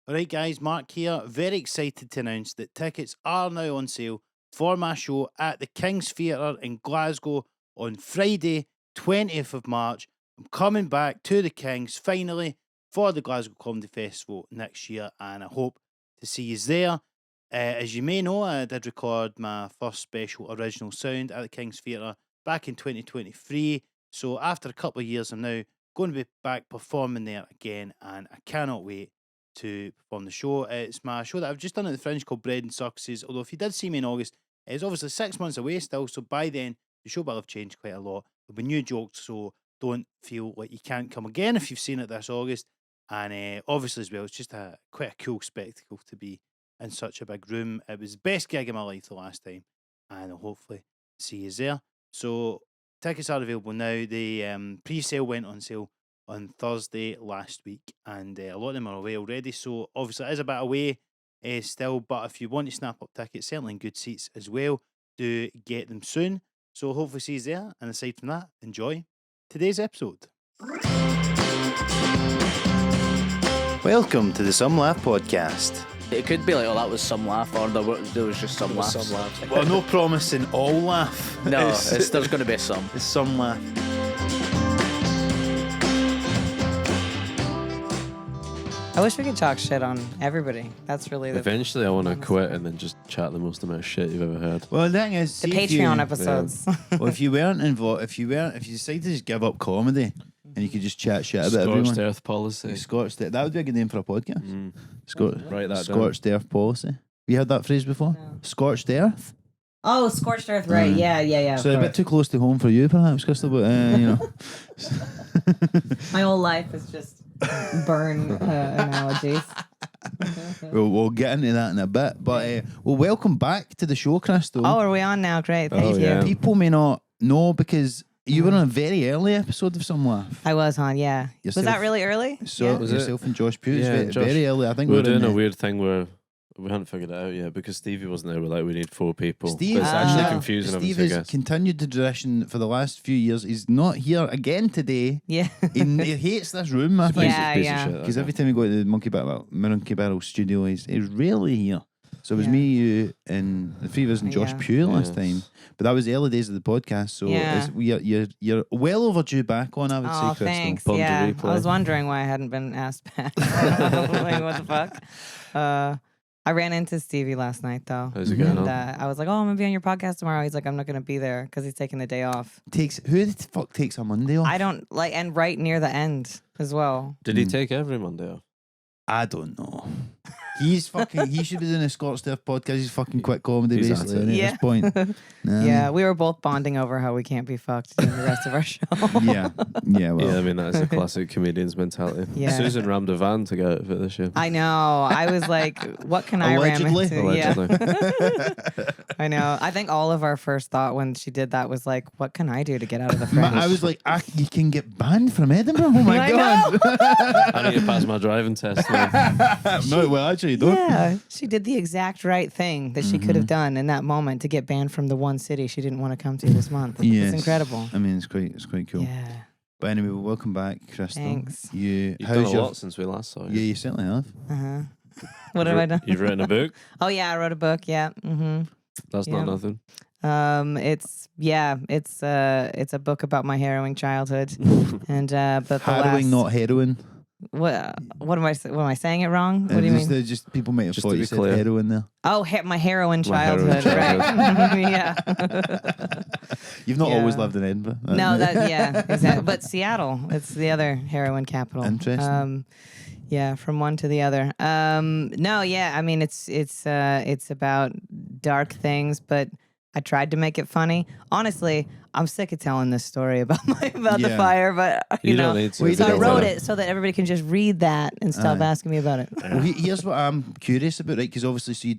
Alright guys, Mark here. Very excited to announce that tickets are now on sale for my show at the King's Theatre in Glasgow on Friday, 20th of March. I'm coming back to the King's finally for the Glasgow Comedy Festival next year, and I hope to see you there. As you may know, I did record my first special original sound at the King's Theatre back in 2023. So after a couple of years, I'm now going to be back performing there again, and I cannot wait to perform the show. It's my show that I've just done at the Fringe called Bread and Circuses. Although if you did see me in August, it's obviously 6 months away still, so by then the show will have changed quite a lot. There'll be new jokes, so don't feel like you can't come again if you've seen it this August. And obviously as well, it's just quite a cool spectacle to be in such a big room. It was the best gig of my life the last time, and I'll hopefully see you there. So tickets are available now. The pre-sale went on sale on Thursday last week, and a lot of them are away already, so obviously it is a bit away still, but if you want to snap up tickets, certainly in good seats as well, do get them soon. So hopefully see you there, and aside from that, enjoy today's episode. Welcome to the Some Laugh Podcast. It could be like, oh, that was some laugh, or there was just some laughs. Well, no promising all laugh. No, there's going to be some. It's some laugh. I wish we could talk shit on everybody. That's really the Eventually, I want to quit and then just chat the most amount of shit you've ever heard. Well, the thing is, the Patreon episodes. Well, if you weren't involved, if you decided to just give up comedy and you could just chat shit about everyone. Scorched earth policy. Scorched earth. That would be a good name for a podcast. Write that Scorched earth policy. You heard that phrase before? No. Scorched earth. Oh, scorched earth, right? Yeah. So a bit too close to home for you, perhaps, Krystal. But you know, My whole life is just burn analogies. we'll get into that in a bit. But well, welcome back to the show, Krystal. Oh, are we on now? Great, thank you. yeah. People may not know because you were on a very early episode of Some Laugh. I was on, yeah. Yourself- Was that really early? So Yeah. Was it? yourself and Josh Pugh, Yeah, very, Josh. very early. I think We were in doing a the- weird thing where we hadn't figured it out yet because Stevie wasn't there. We're like, we need 4 people. Steve, But it's actually Ah. confusing having Steve 2 has guests. continued the tradition for the last few years. He's not here again today. Yeah. He hates this room, I think. Yeah, Piece of yeah. shit, Because okay. every time we go to the Monkey Barrel studio, he's rarely here. So it was Yeah. me, you, and the 3 of us and Josh Yeah. Pugh last Yes. time. But that was the early days of the podcast. So Yeah. you're well overdue back on, I would Oh, say, Krystal. thanks. Bummed to Yeah, replay. I was wondering why I hadn't been asked back. Like, what the fuck? I ran into Stevie last night though. How's it going And on? I was like, oh, I'm gonna be on your podcast tomorrow. He's like, I'm not gonna be there because he's taking the day off. Who the fuck takes a Monday off? I don't like, and right near the end as well. Did he take every Monday off? I don't know. He should be doing a Scorched Earth podcast. He's fucking quit comedy He's basically at it. isn't he, at this point. Nah. Yeah, we were both bonding over how we can't be fucked in the rest of our show. Yeah. Well. Yeah, I mean, that's a classic comedian's mentality. Yeah. Susan rammed a van to get out of it this year. I know. I was like, what can I ram Allegedly. into? Allegedly. Yeah. I know. I think all of our first thought when she did that was like, what can I do to get out of the Fringe? I was like, you can get banned from Edinburgh. Oh my I god! I need to pass my driving test now. No, well, actually, you don't. Yeah, she did the exact right thing that she could have done in that moment to get banned from the one city she didn't want to come to this month. Yes. It's incredible. I mean, it's quite cool. Yeah. But anyway, well, welcome back, Krystal. Thanks. You've done a lot since we last saw you. Yeah, you certainly have. Uh-huh. What have I done? You've written a book? Oh yeah, I wrote a book. Yeah. Mm-hmm. That's Yeah. not nothing. It's a book about my harrowing childhood, and but the Harrowing, last, not heroin. what am I saying it wrong? What do you mean? Just people might have Just thought to you be said clear. heroin there. Oh, my heroin My heroin childhood, right? Yeah. You've not Yeah. always lived in Edinburgh. No, exactly. But Seattle, it's the other heroin capital. Interesting. Yeah, from one to the other. No, yeah, I mean it's about dark things, but I tried to make it funny. Honestly, I'm sick of telling this story about the Yeah. fire, but You know. don't need to. Well, you So I don't wrote wanna- it so that everybody can just read that and stop Aye. asking me about it. Well, here's what I'm curious about, right? Because obviously, so you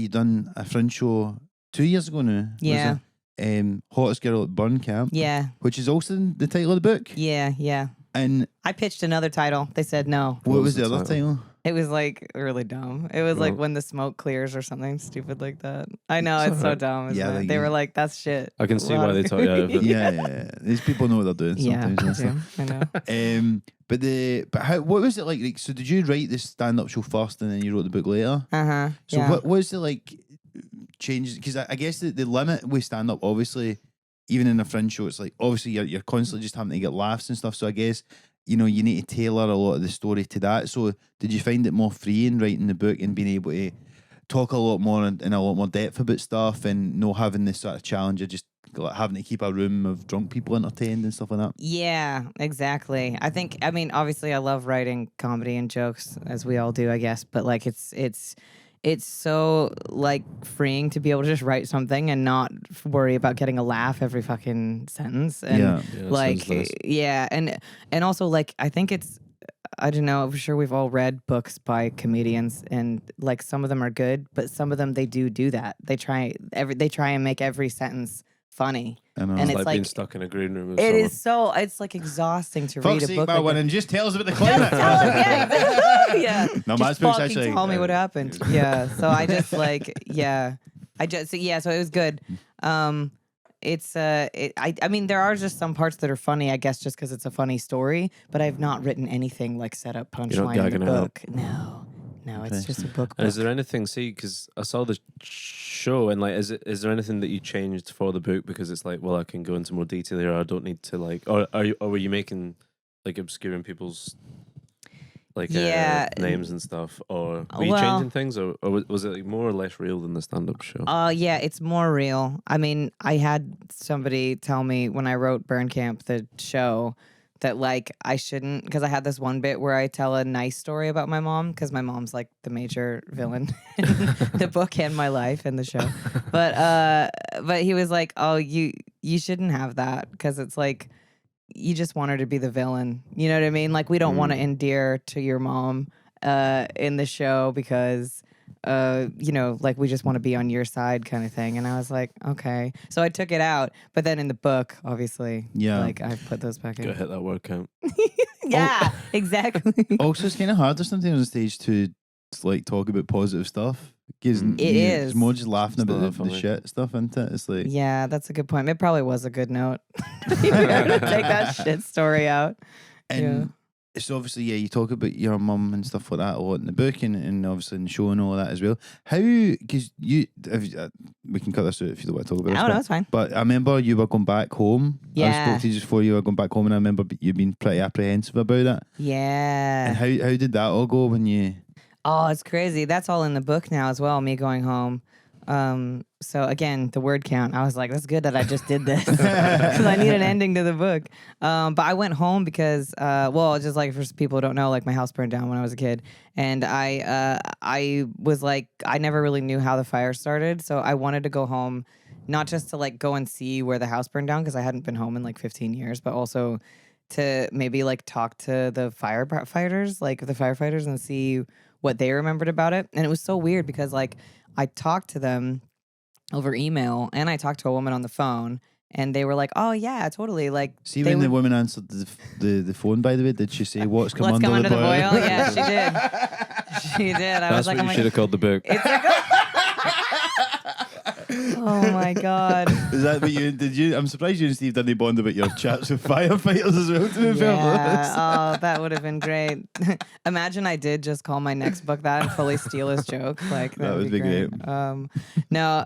done a Fringe show 2 years ago now. was Yeah. it? Hottest Girl at Burn Camp. Yeah, Which is also the title of the book. yeah. And I pitched another title. They said no. what was was the the other title? It was like really dumb. It was like Well- when the smoke clears or something stupid like that. I know, it's so dumb. Isn't Yeah, it? like- They were like, that's shit. I can see Wow. why they took you out of it. Yeah. These people know what they're doing Yeah, sometimes. I do. I know. But how, what was it like? So did you write this stand-up show first and then you wrote the book later? So Yeah. what was it like changes? Because I guess the limit with stand-up, obviously, even in a Fringe show, it's like obviously you're constantly just having to get laughs and stuff. So I guess you need to tailor a lot of the story to that. So did you find it more freeing writing the book and being able to talk a lot more in a lot more depth about stuff and not having this sort of challenge of just like having to keep a room of drunk people entertained and stuff like that? Yeah, exactly. I mean, obviously I love writing comedy and jokes, as we all do, I guess, but like it's so like freeing to be able to just write something and not worry about getting a laugh every fucking sentence. And Yeah. that like sounds nice. yeah, and also like I think it's, I don't know, for sure we've all read books by comedians and like some of them are good, but some of them they do that. They try and make every sentence funny. I know. And It's it's like being like stuck in a green room with it someone. is so, it's like exhausting to Fuck's read a sake, book like that. and just tell us about the Just climate. tell it, yeah, exactly. Yeah. No, Just Matt's pretty fucking actually. tell me what happened. Yeah. So I just like, yeah. So it was good. I mean, there are just some parts that are funny, I guess, just because it's a funny story, but I've not written anything like set up You're not punchline in gagging the it up. book. No, it's just a book. And is book. there anything? See, because I saw the show, and like, is there anything that you changed for the book? Because it's like, well, I can go into more detail here. I don't need to like, or were you making like obscuring people's like names and stuff, or were you changing things, or was it like more or less real than the stand-up show? Yeah, it's more real. I mean, I had somebody tell me when I wrote Burn Camp, the show, that like I shouldn't, because I had this one bit where I tell a nice story about my mom, because my mom's like the major villain in the book and my life and the show. But he was like, oh, you shouldn't have that, because it's like you just want her to be the villain. You know what I mean? Like we don't want to endear to your mom in the show because like we just want to be on your side kind of thing. And I was like, okay. So I took it out. But then in the book, obviously, like I put those back in. Go hit that word count. Yeah, exactly. Also, it's kind of hard sometimes on stage to like talk about positive stuff. Because is. It's more just laughing It's about not the funny. shit stuff, isn't it? It's like Yeah, that's a good point. It probably was a good note. You have to take that shit story out. and it's obviously you talk about your mum and stuff like that a lot in the book and obviously in the show and all that as well. How because we can cut this out if you don't want to talk about this. No, it's fine. But I remember you were going back home. I Yeah. spoke to you just before you were going back home, and I remember you being pretty apprehensive about it. Yeah. And how did that all go when you? Oh, it's crazy. That's all in the book now as well, me going home. So again, the word count. I was like, that's good that I just did this because I need an ending to the book. But I went home because, just like for people who don't know, like my house burned down when I was a kid, and I was like, I never really knew how the fire started, so I wanted to go home, not just to like go and see where the house burned down because I hadn't been home in like 15 years, but also to maybe like talk to the firefighters, and see what they remembered about it. And it was so weird because like I talked to them over email and I talked to a woman on the phone and they were like, oh yeah, totally. Like See they when the would- woman answered the phone, by the way, did she say what's come Let's under come the under the boil? boil. Yeah, she did. She did. I was That's like, what I'm you like, should have called the book. it's like, oh my God. Is that what you did? I'm surprised you and Steve didn't bond about your chats with firefighters as well. To be fair, Yeah. Oh, that would have been great. Imagine I did just call my next book that and fully steal his joke. Like that would be great. No,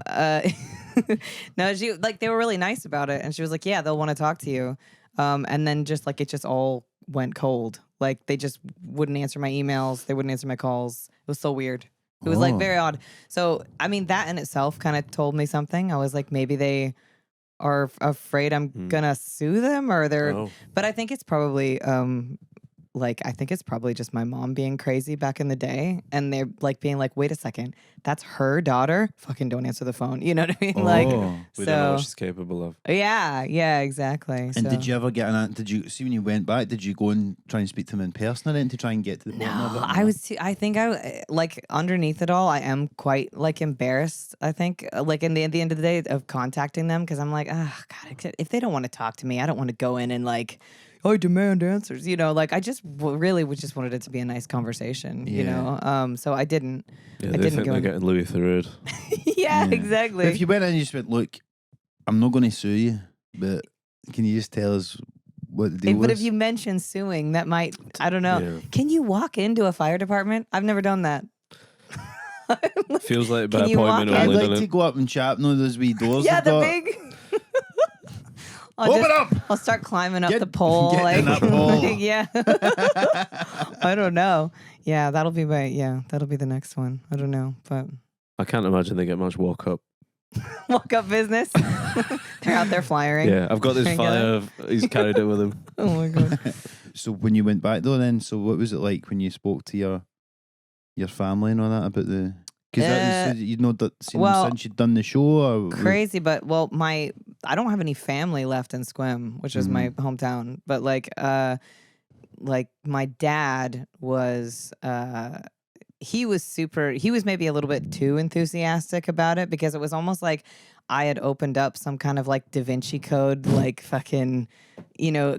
no, she like they were really nice about it, and she was like, "Yeah, they'll want to talk to you." And then just like it just all went cold. Like they just wouldn't answer my emails. They wouldn't answer my calls. It was so weird. It was like very odd. So I mean, that in itself kind of told me something. I was like, maybe they are afraid I'm gonna sue them, or they're. Oh. But I think it's probably I think it's probably just my mom being crazy back in the day, and they're like being like, wait a second, that's her daughter. Fucking don't answer the phone. You know what I mean? Like, We don't know what she's capable of. yeah, exactly. And did you ever get an? Did you see when you went back? Did you go and try and speak to them in person then to try and get to the bottom of it? I was. I think I like underneath it all. I am quite like embarrassed. I think like at the end of the day of contacting them because I'm like, oh God, if they don't want to talk to me, I don't want to go in and like, I demand answers. You know, like I just really just wanted it to be a nice conversation. You know, so I didn't. Yeah, I they didn't think go they're in. getting Louis Theroux. Yeah, exactly. If you went in and you just went, look, I'm not going to sue you, but can you just tell us what the deal But was. if you mention suing, that might, I don't know. Yeah. Can you walk into a fire department? I've never done that. Feels like by Can you appointment walk I'd in? only, like doesn't to it? go up and chat. No, those wee doors. Yeah, they've the got. big. Open up! I'll start climbing up Get- the pole. get like, in that pole. yeah. I don't know. Yeah, that'll be the next one. I don't know, but I can't imagine they get much walk up. walk up business. They're out there flying. Yeah, I've got this Regular. fire. He's carried it with him. Oh my god. So when you went back though, then, so what was it like when you spoke to your family and all that about the? Because you'd not seen well, them since you'd done the show. Or Crazy, but I don't have any family left in Squim, which is my hometown. But like my dad was he was maybe a little bit too enthusiastic about it because it was almost like I had opened up some kind of like Da Vinci Code, like fucking,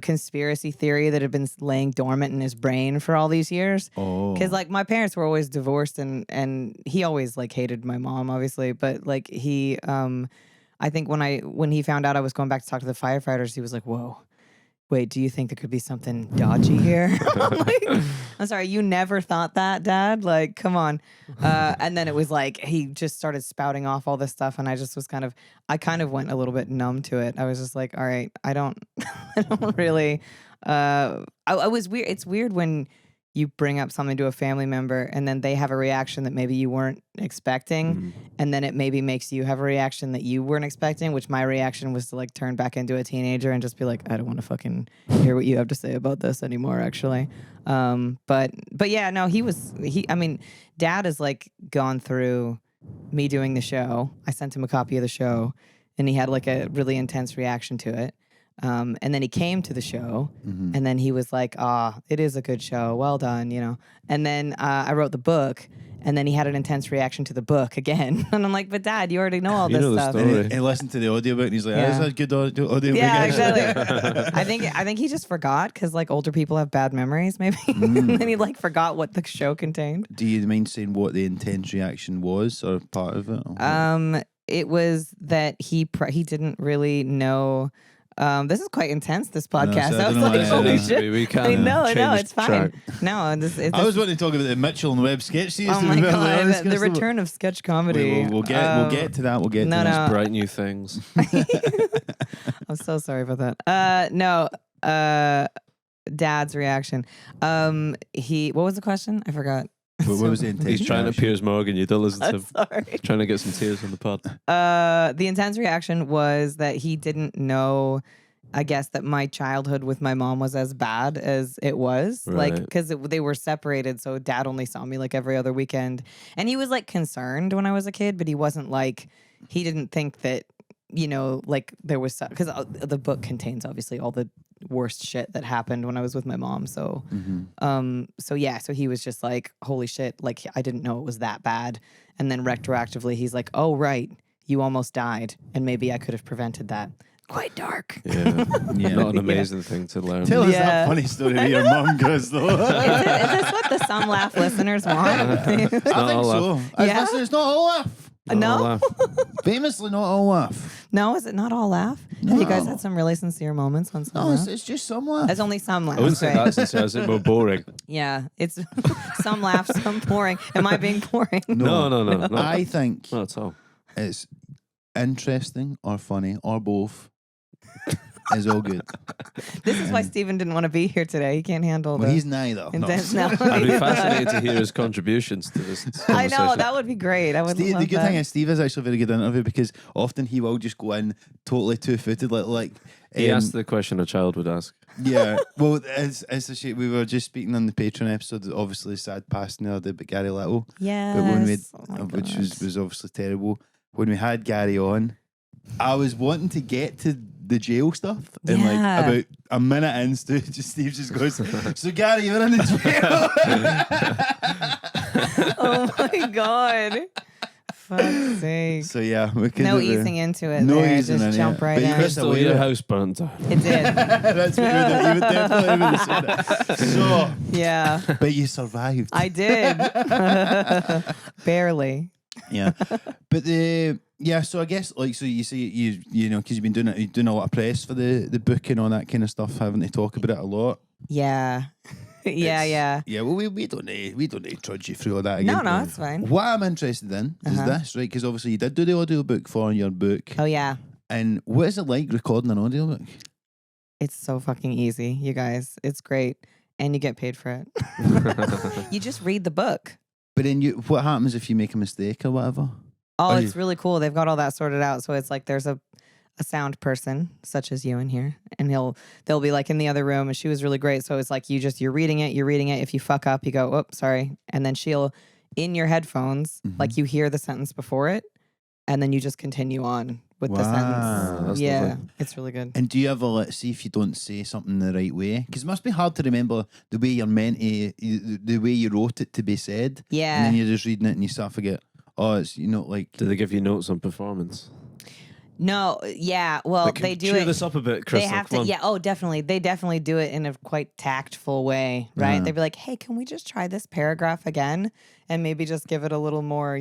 conspiracy theory that had been laying dormant in his brain for all these years. Oh, Because like my parents were always divorced and he always like hated my mom, obviously. But like he, I think when he found out I was going back to talk to the firefighters, he was like, whoa. Wait, do you think there could be something dodgy here? I'm sorry, you never thought that, Dad? Like, come on. And then it was like he just started spouting off all this stuff, and I just was I kind of went a little bit numb to it. I was just like, all right, I don't really. I was weird. It's weird when you bring up something to a family member and then they have a reaction that maybe you weren't expecting, and then it maybe makes you have a reaction that you weren't expecting, which my reaction was to like turn back into a teenager and just be like, I don't want to fucking hear what you have to say about this anymore, actually. But yeah, no, Dad has like gone through me doing the show. I sent him a copy of the show and he had like a really intense reaction to it. And then he came to the show, and then he was like, it is a good show. Well done, And then I wrote the book, and then he had an intense reaction to the book again. And I'm like, but Dad, you already know all this know the stuff. story. and he listened to the audiobook and he's like, Yeah. "That's a good audiobook." Yeah, actually." exactly. I think he just forgot because like older people have bad memories, maybe. And then he like forgot what the show contained. Do you mind saying what the intense reaction was or part of it? Or It was that he didn't really know. This is quite intense, this podcast. so I I was don't know like, why- holy Yeah, shit. we can I know, change it's fine. track. No, I was wanting to talk about the Mitchell and Webb sketch series. oh my god, the return of sketch comedy. We'll get to that. We'll get to no, that. no. Bright new things. I'm so sorry about that. No, Dad's reaction. What was the question? I forgot. What was the intense He's trying to reaction? Piers Morgan. You don't listen to I'm him. sorry. Trying to get some tears on the pod. The intense reaction was that he didn't know, I guess, that my childhood with my mom was as bad as it was. Like, Right. because they were separated. So Dad only saw me like every other weekend. And he was like concerned when I was a kid, but he wasn't like, he didn't think that, like there was, because the book contains obviously all the worst shit that happened when I was with my mom. So, so he was just like, holy shit, like I didn't know it was that bad. And then retroactively, he's like, oh, right, you almost died. And maybe I could have prevented that. Quite dark. Yeah. Yeah. Not an amazing thing to learn. Tell us Yeah. that funny story with your mum, Krystal. Is this what the Some Laugh listeners want? I think all so. Yeah? It's not all laugh. No? Famously, not all laugh. No, is it not all laugh? Have you guys No. had some really sincere moments on Some No, Laugh? it's just some laugh. There's only some laughs. I wouldn't say right? that sincere. I said more boring. Yeah, it's some laughs, some boring. Am I being boring? No. Not I think at all. it's interesting or funny or both. Is all good. This is why Stephen didn't want to be here today. He can't handle Well, the he's neither. No. intense. No. I'd be fascinated to hear his contributions to this I conversation. know, that would be great. I would Steve, love the good that. thing is Steve is actually a very good interview because often he will just go in totally two-footed, like He asked the question a child would ask. yeah. Well, it's a shit. We were just speaking on the Patreon episode. Obviously, sad passing the other day, but Gary Little. Yes. But when we, Oh my which God. was obviously terrible. When we had Gary on, I was wanting to get to the jail stuff, and like Yeah. about a minute in, Steve just goes, "So Gary, you're in the jail." Oh my God. Fuck's sake. So yeah, we could No have, easing into it. no there. easing Just in, jump yeah. right But in. Chris- Krystal, we your did. house burnt down. It did. That's what you would definitely have said it. So, Yeah, but you survived. I did. Barely. Yeah, but Yeah, so I guess like so you see you know because you've been doing it, you're doing a lot of press for the book and all that kind of stuff, having to talk about it a lot. Yeah. Yeah, It's- yeah. Yeah, well, we don't need to trudge you through all that again. No, it's fine. What I'm interested in is this, right? Because obviously you did do the audiobook for your book. Oh, yeah. And what is it like recording an audiobook? It's so fucking easy, you guys. It's great. And you get paid for it. You just read the book. But then what happens if you make a mistake or whatever? Oh, Are it's really cool. They've got all that sorted out. So it's like there's a sound person such as you in here, and they'll be like in the other room, and she was really great. So it's like you're reading it. If you fuck up, you go, oh, sorry. And then she'll, in your headphones, like you hear the sentence before it, and then you just continue on with the sentence. That's Yeah, lovely. it's really good. And do you ever see if you don't say something the right way? Because it must be hard to remember the way you're meant to, the way you wrote it to be said. Yeah. And then you're just reading it and you start to forget. Oh, it's like. Do they give you notes on performance? No, yeah. Well, Like, they do cheer it. this up a bit, Krystal. They have come to, on. yeah. Oh, definitely. They definitely do it in a quite tactful way, right? Yeah. They'd be like, "Hey, can we just try this paragraph again, and maybe just give it a little more,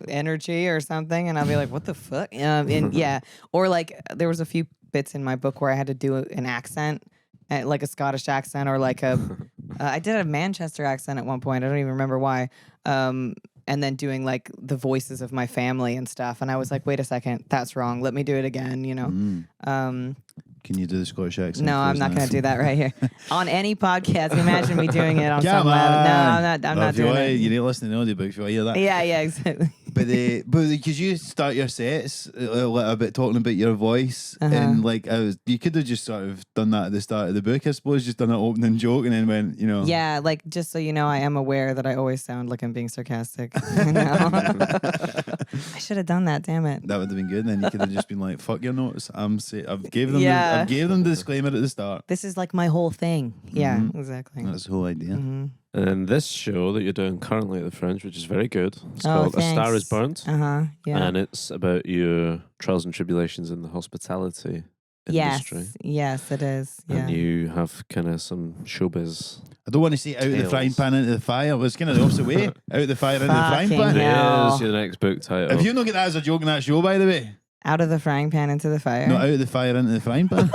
energy or something?" And I'll be like, "What the fuck?" And yeah, or like there was a few bits in my book where I had to do an accent, like a Scottish accent, or like I did a Manchester accent at one point. I don't even remember why. And then doing like the voices of my family and stuff. And I was like, wait a second, that's wrong. Let me do it again, Can you do the Scottish accent? No, for I'm us not now? going to do that right here. On any podcast, imagine me doing it on Come some level. No, on. I'm Well, not if you doing want, it. you need to listen to the audiobook if you want to hear that. Yeah, exactly. But because you start your sets a little bit talking about your voice, and like you could have just sort of done that at the start of the book, I suppose, just done an opening joke and then went, Yeah, like just so you know, I am aware that I always sound like I'm being sarcastic. I should have done that. Damn it. That would have been good. And then you could have just been like, "Fuck your notes." I've gave them. Yeah. I've gave them the disclaimer at the start. This is like my whole thing. Yeah, exactly. That's the whole idea. And this show that you're doing currently at the Fringe, which is very good, it's Oh, called A Star Is thanks. Burnt. Yeah. And it's about your trials and tribulations in the hospitality industry. Yes, it is. Yeah. And you have kind of some showbiz. I don't want to say out of the Tales. frying pan into the fire. It was kind of the opposite way. Out of the fire into the frying Fucking pan. hell. There's your next book title. Have you not get that as a joke in that show, by the way? Out of the frying pan into the fire. Not out of the fire into the frying pan.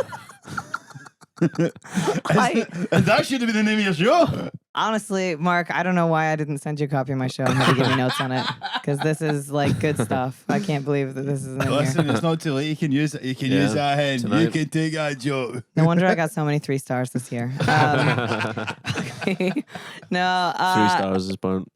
That should have been the name of your show. Honestly, Mark, I don't know why I didn't send you a copy of my show and have you give me notes on it, because this is like good stuff. I can't believe that this isn't in Listen, here. it's not too late. You can use it. You can Yeah, use that hen. You tonight. can take that joke. No wonder I got so many 3 stars this year. Okay. No. 3 stars is burnt.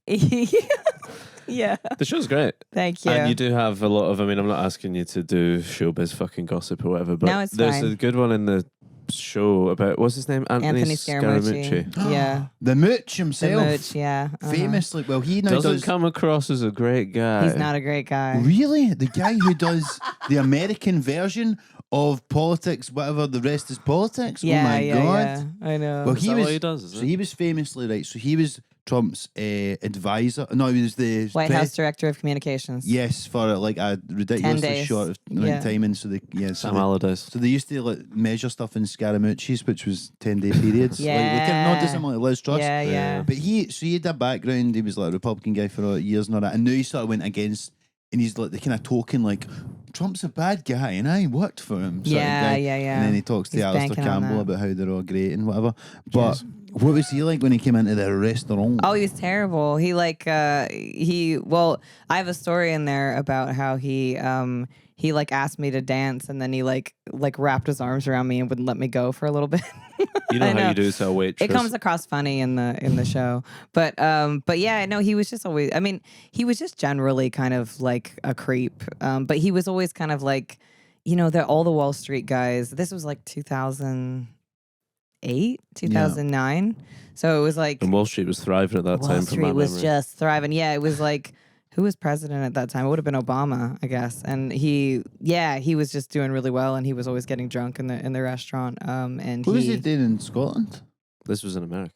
Yeah. The show's great. Thank you. And you do have a lot of, I'm not asking you to do showbiz fucking gossip or whatever, but No, it's there's fine. a good one in the show about, what's his name? Anthony Scarmucci. Yeah. The Mooch The himself. mooch, yeah. Famously, well, he now Doesn't does. come across as a great guy. He's not a great guy. Really? The guy who does the American version of politics, whatever the rest is politics? Yeah, oh my yeah, God. yeah. I know. Well, Is he that was. what he does, is so it? he was famously, right, so he was Trump's advisor. No, he was the White pres- House Director of Communications. Yes, for like a ridiculously days. short amount Yeah. of time. And so they, so Sam they, Allardyce. so they used to like measure stuff in Scaramucci's, which was 10-day periods. Like, Yeah. not dissimilar to Liz Truss. Yeah, yeah. But he had a background. He was like a Republican guy for years and all that. And now he sort of went against, and he's like the kind of token like, Trump's a bad guy, and I worked for him. sort of Yeah, guy. yeah, yeah. And then he talks to He's Alistair banking on Campbell that. about how they're all great and whatever. But what was he like when he came into the restaurant? Oh, he was terrible. He well, I have a story in there about how he like asked me to dance, and then he like wrapped his arms around me and wouldn't let me go for a little bit. You know I how know. you do to a waitress. It comes across funny in the show, but yeah, no, he was just always. I mean, he was just generally kind of like a creep, but he was always kind of like, all the Wall Street guys. This was like 2008, 2009, so it was like And Wall Street was thriving at that Wall time. From Street my was memory. just thriving. Yeah, it was like, who was president at that time? It would have been Obama, I guess. And he was just doing really well, and he was always getting drunk in the restaurant. And What was he doing in Scotland? This was in America.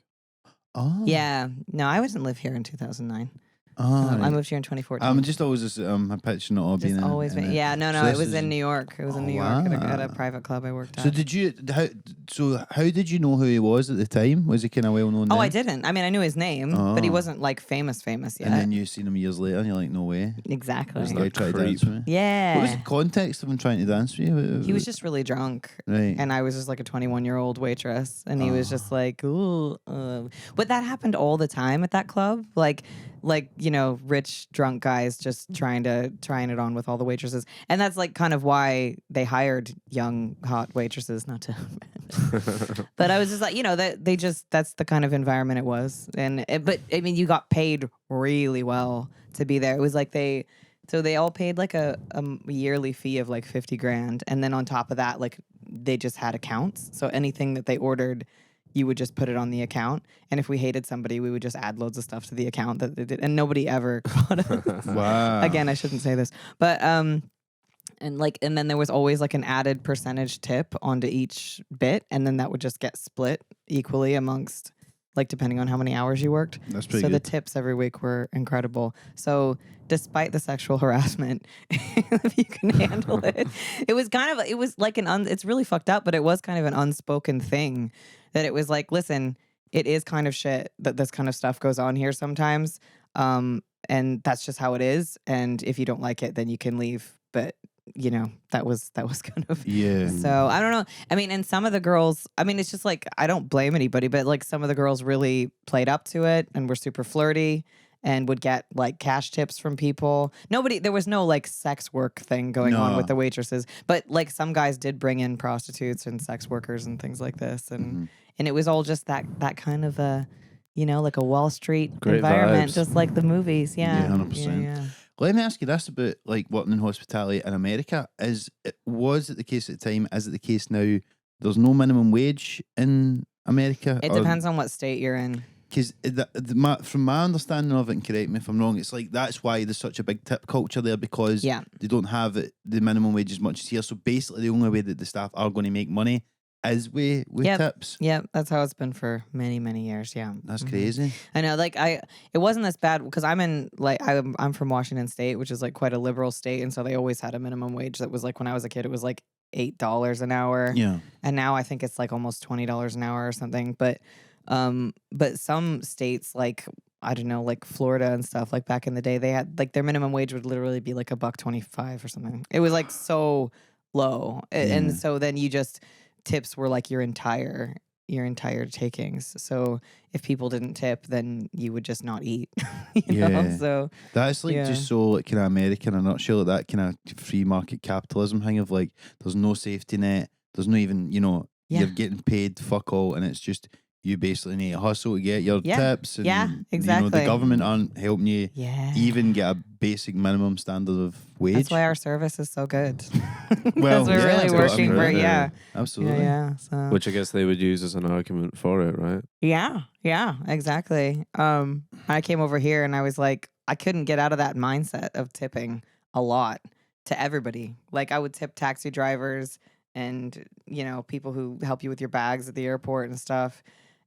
Oh. Yeah, no, I didn't live here in 2009. I moved here in 2014. I'm just always picturing it all being Just always been, yeah, no, So it this was is- in New York. It was in New York at a private club I worked at. So did you? How did you know who he was at the time? Was he kind of well known? Oh, then? I didn't. I mean, I knew his name, but he Oh. wasn't like famous yet. And then you seen him years later, and you're like, no way. Exactly. This guy tried to creep. dance with me. Yeah. What was the context of him trying to dance with you? He was just really drunk. Right. And I was just like a 21-year-old waitress. And he was just like, ooh. But that happened all the time at that club. Like, rich drunk guys just trying it on with all the waitresses. And that's like kind of why they hired young, hot waitresses, not to. But I was just like, that's the kind of environment it was. But I mean, you got paid really well to be there. It was like they all paid like a yearly fee of like 50 grand. And then on top of that, like they just had accounts. So anything that they ordered, you would just put it on the account. And if we hated somebody, we would just add loads of stuff to the account that they did. And nobody ever caught us. Wow. Again, I shouldn't say this. But and then there was always like an added percentage tip onto each bit. And then that would just get split equally amongst, like, depending on how many hours you worked. That's pretty So the good. tips every week were incredible. So despite the sexual harassment, if you can handle it, it was like it's really fucked up, but it was kind of an unspoken thing that it was like, listen, it is kind of shit that this kind of stuff goes on here sometimes. And that's just how it is. And if you don't like it, then you can leave. But that was kind of Yeah. So I don't know. I mean, and some of the girls, I mean, it's just like, I don't blame anybody, but like some of the girls really played up to it and were super flirty and would get like cash tips from people. There was no like sex work thing going on No. with the waitresses, but like some guys did bring in prostitutes and sex workers and things like this. And it was all just that kind of like a Wall Street Great environment, vibes. just like the movies. Yeah. Yeah, 100%. Yeah. Let me ask you this about like working in hospitality in America. Was it the case at the time? Is it the case now? There's no minimum wage in America. It depends on what state you're in. Because from my understanding of it, and correct me if I'm wrong, it's like that's why there's such a big tip culture there, because they don't have the minimum wage as much as here. So basically, the only way that the staff are going to make money is with tips. Yeah, that's how it's been for many, many years. Yeah, That's crazy. I know. Like it wasn't this bad because I'm from Washington State, which is like quite a liberal state, and so they always had a minimum wage that was like, when I was a kid, it was like $8 an hour. Yeah. And now I think it's like almost $20 an hour or something. But some states, like, I don't know, like Florida and stuff, like back in the day, they had like their minimum wage would literally be like $1.25 or something. It was like so low. And so then tips were like your entire takings. So if people didn't tip, then you would just not eat. you know? So that's like just so like kind of American in a nutshell, like that kind of free market capitalism thing of like there's no safety net, there's no even you're getting paid fuck all, and it's just you basically need to hustle to get your tips. And, exactly. The government aren't helping you even get a basic minimum standard of wage. That's why our service is so good. Well, because we're really working for absolutely. So. Which I guess they would use as an argument for it, right? Yeah, exactly. I came over here and I was like, I couldn't get out of that mindset of tipping a lot to everybody. Like I would tip taxi drivers and people who help you with your bags at the airport and stuff.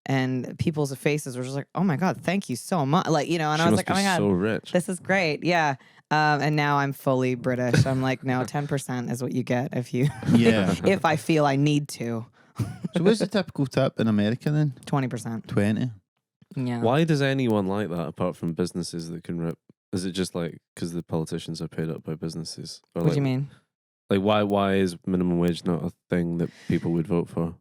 And people's faces were just like, "Oh my god, thank you so much!" Like and I was like, "Oh my god, so rich. This is great." Yeah. And now I'm fully British. I'm like, no, 10% is what you get if you, if I feel I need to. So what's the typical tip in America then? 20%. 20. Yeah. Why does anyone like that apart from businesses that can rip? Is it just like because the politicians are paid up by businesses? Or What do you mean? Like why is minimum wage not a thing that people would vote for?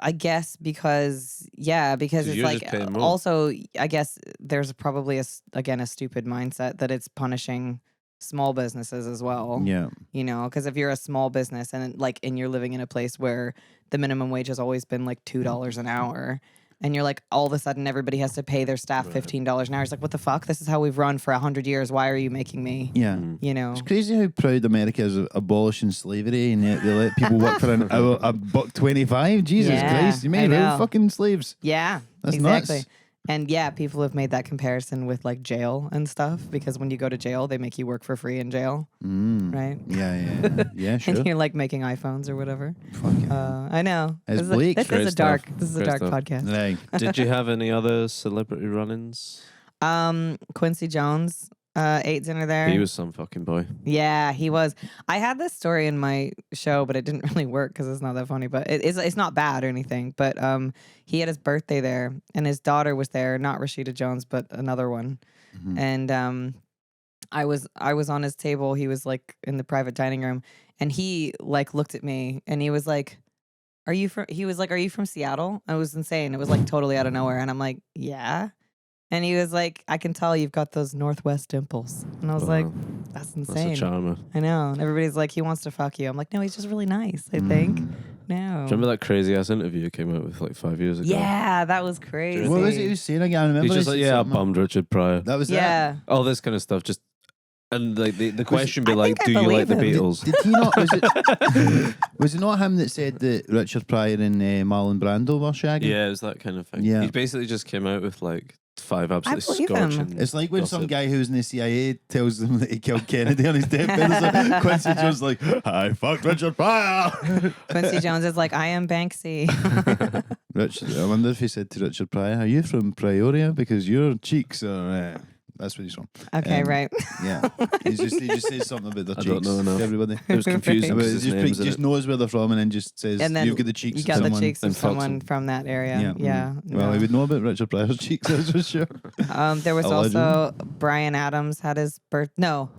I guess because it's you're like just paying more. also I guess there's probably a stupid mindset that it's punishing small businesses as well. Yeah. Because if you're a small business and you're living in a place where the minimum wage has always been like $2 an hour, and you're like, all of a sudden everybody has to pay their staff $15 an hour. It's like, what the fuck? This is how we've run for 100 years. Why are you making me? Yeah. It's crazy how proud America is of abolishing slavery, and yet they let people work for an hour, $1.25. Jesus Christ. You made real fucking slaves. Yeah. That's exactly. nuts. And people have made that comparison with like jail and stuff, because when you go to jail, they make you work for free in jail. Right? Yeah, sure. And you're like making iPhones or whatever. Fucking I know. It's bleak. This is a dark podcast. Right. Did you have any other celebrity run-ins? Quincy Jones ate dinner there. He was some fucking boy. Yeah, he was. I had this story in my show, but it didn't really work because it's not that funny. But it's not bad or anything. But he had his birthday there, and his daughter was there, not Rashida Jones, but another one. Mhm. And I was on his table. He was like in the private dining room, and he like looked at me, and he was like, "Are you from?" He was like, "Are you from Seattle?" I was insane. It was like totally out of nowhere, and I'm like, "Yeah." And he was like, "I can tell you've got those Northwest dimples." And I was like, Wow. "That's That's a insane." charmer. I know. And everybody's like, "He wants to fuck you." I'm like, "No, he's just really nice, I think." Mm. No. Do you remember that crazy ass interview came out with like 5 years ago? Yeah, that was crazy. What was it he was saying again? I remember He's just he like, said yeah, I something. bummed Richard Pryor. That was Yeah. All this kind of stuff. Just and like the question be I like, think I do you like the believe him. Beatles? Did he not? Was it not him that said that Richard Pryor and Marlon Brando were shagging? Yeah, it was that kind of thing. Yeah. He basically just came out with like 5 absolutely believe him. scorching. It's like when some gossip. guy who's in the CIA tells them that he killed Kennedy on his deathbed. It's like Quincy Jones like, I fucked Richard Pryor. Quincy Jones is like, "I am Banksy." Richard, I wonder if he said to Richard Pryor, "Are you from Prioria? Because your cheeks are." That's where he's from. Okay, right. Yeah, he just says something about their I cheeks. don't know enough. to everybody. It was confusing But because it his name's in just it. knows where they're from and then just says, And then "You've got the cheeks." You of got the someone. cheeks of and fucks someone him. from that area. Yeah. Well, no. he would know about Richard Pryor's cheeks, that's for sure. There was A legend. also Brian Adams had his No,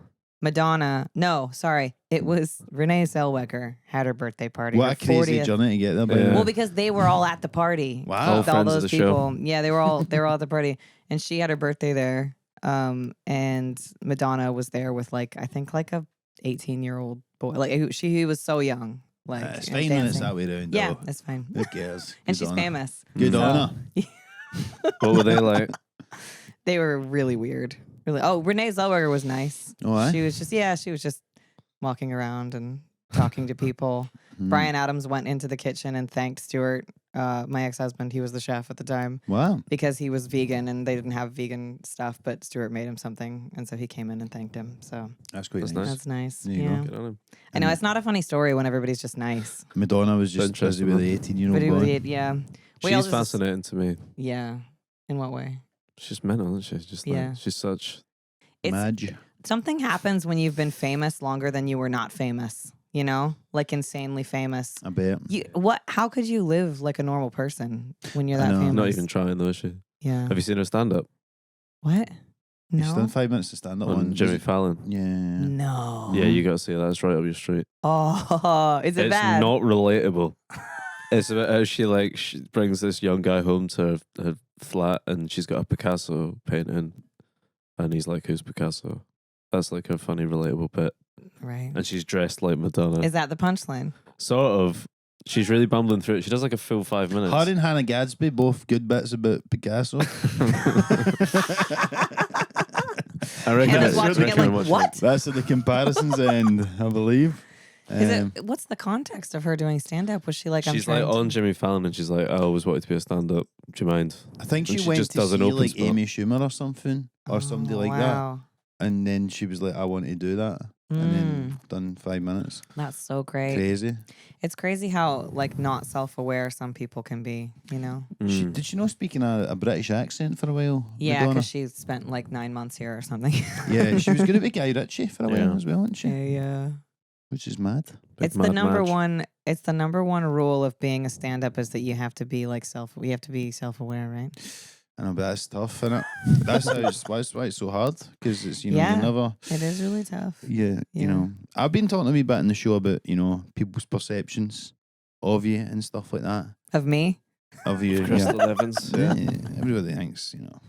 Madonna. No, sorry. It was Renee Zellweger had her birthday party. What her a crazy 40th. journey to get there. by Yeah. the way. Well, because they were all at the party. Wow. All All friends of those the show. people. Yeah, they were all at the party, and she had her birthday there. And Madonna was there with like I think like a 18-year-old boy. Like he was so young. Like It's and fine when it's dancing. that way around. Yeah, though. that's fine. Who cares? And Good she's on her. famous. Good So- on her. What were they like? They were really weird. Really. Oh, Renee Zellweger was nice. Oh, aye? She was just walking around and talking to people. Mm. Brian Adams went into the kitchen and thanked Stuart, my ex-husband. He was the chef at the time Wow. because he was vegan and they didn't have vegan stuff, but Stuart made him something, and so he came in and thanked him. So That's quite That's nice. that's nice. There you go. Yeah. Good on him. I know it's not a funny story when everybody's just nice. Madonna was just busy Interesting, with huh? the 18-year-old But it boy. was, yeah. We all She's just- fascinating to me. Yeah. In what way? She's mental, isn't she? Just like, Yeah. she's such. It's Madge. something happens when you've been famous longer than you were not famous. You know, like insanely famous. I bet. How could you live like a normal person when you're I that know. famous? Not even trying though, is she? Yeah. Have you seen her stand up What? She's done No. 5 minutes to stand up on one. Jimmy Fallon? Yeah. No. Yeah, you got to see that. It's right up your street. Oh, is it It's bad? not relatable. It's about how she brings this young guy home to her flat and she's got a Picasso painting and he's like, who's Picasso? That's like her funny, relatable bit. Right. And she's dressed like Madonna. Is that the punchline? Sort of. She's really bumbling through it. She does like a full 5 minutes. Her and Hannah Gadsby, both good bits about Picasso. I reckon Hannah's it's watching it like, what? That's at the comparisons end, I believe. What's the context of her doing stand up? Was she like, She's like on Jimmy Fallon and she's like, I always wanted to be a stand up. Do you mind? I think and she she went just to does see an open like spot. Amy Schumer or something, or somebody like that. And then she was like, I want to do that. And then done 5 minutes. That's so great. Crazy. It's crazy how like not self-aware some people can be, you know? Did she not speak in a British accent for a while? Yeah, Madonna? because she spent like 9 months here or something. Yeah, she was good at Guy Ritchie for a while Yeah. as well, wasn't she? Yeah. Which is mad. Big It's the Mad number Madge. one. It's the number one rule of being a stand-up is that you have to be like We have to be self-aware, right? I know, but that's tough, isn't it? That's why it's so hard, because it's, you know, Yeah. you never, It is really tough. you Yeah. know. I've been talking a wee bit in the show about, you know, people's perceptions of you and stuff like that. Of me, Of you. Yeah. Krystal Evans. Yeah, everybody thinks, you know.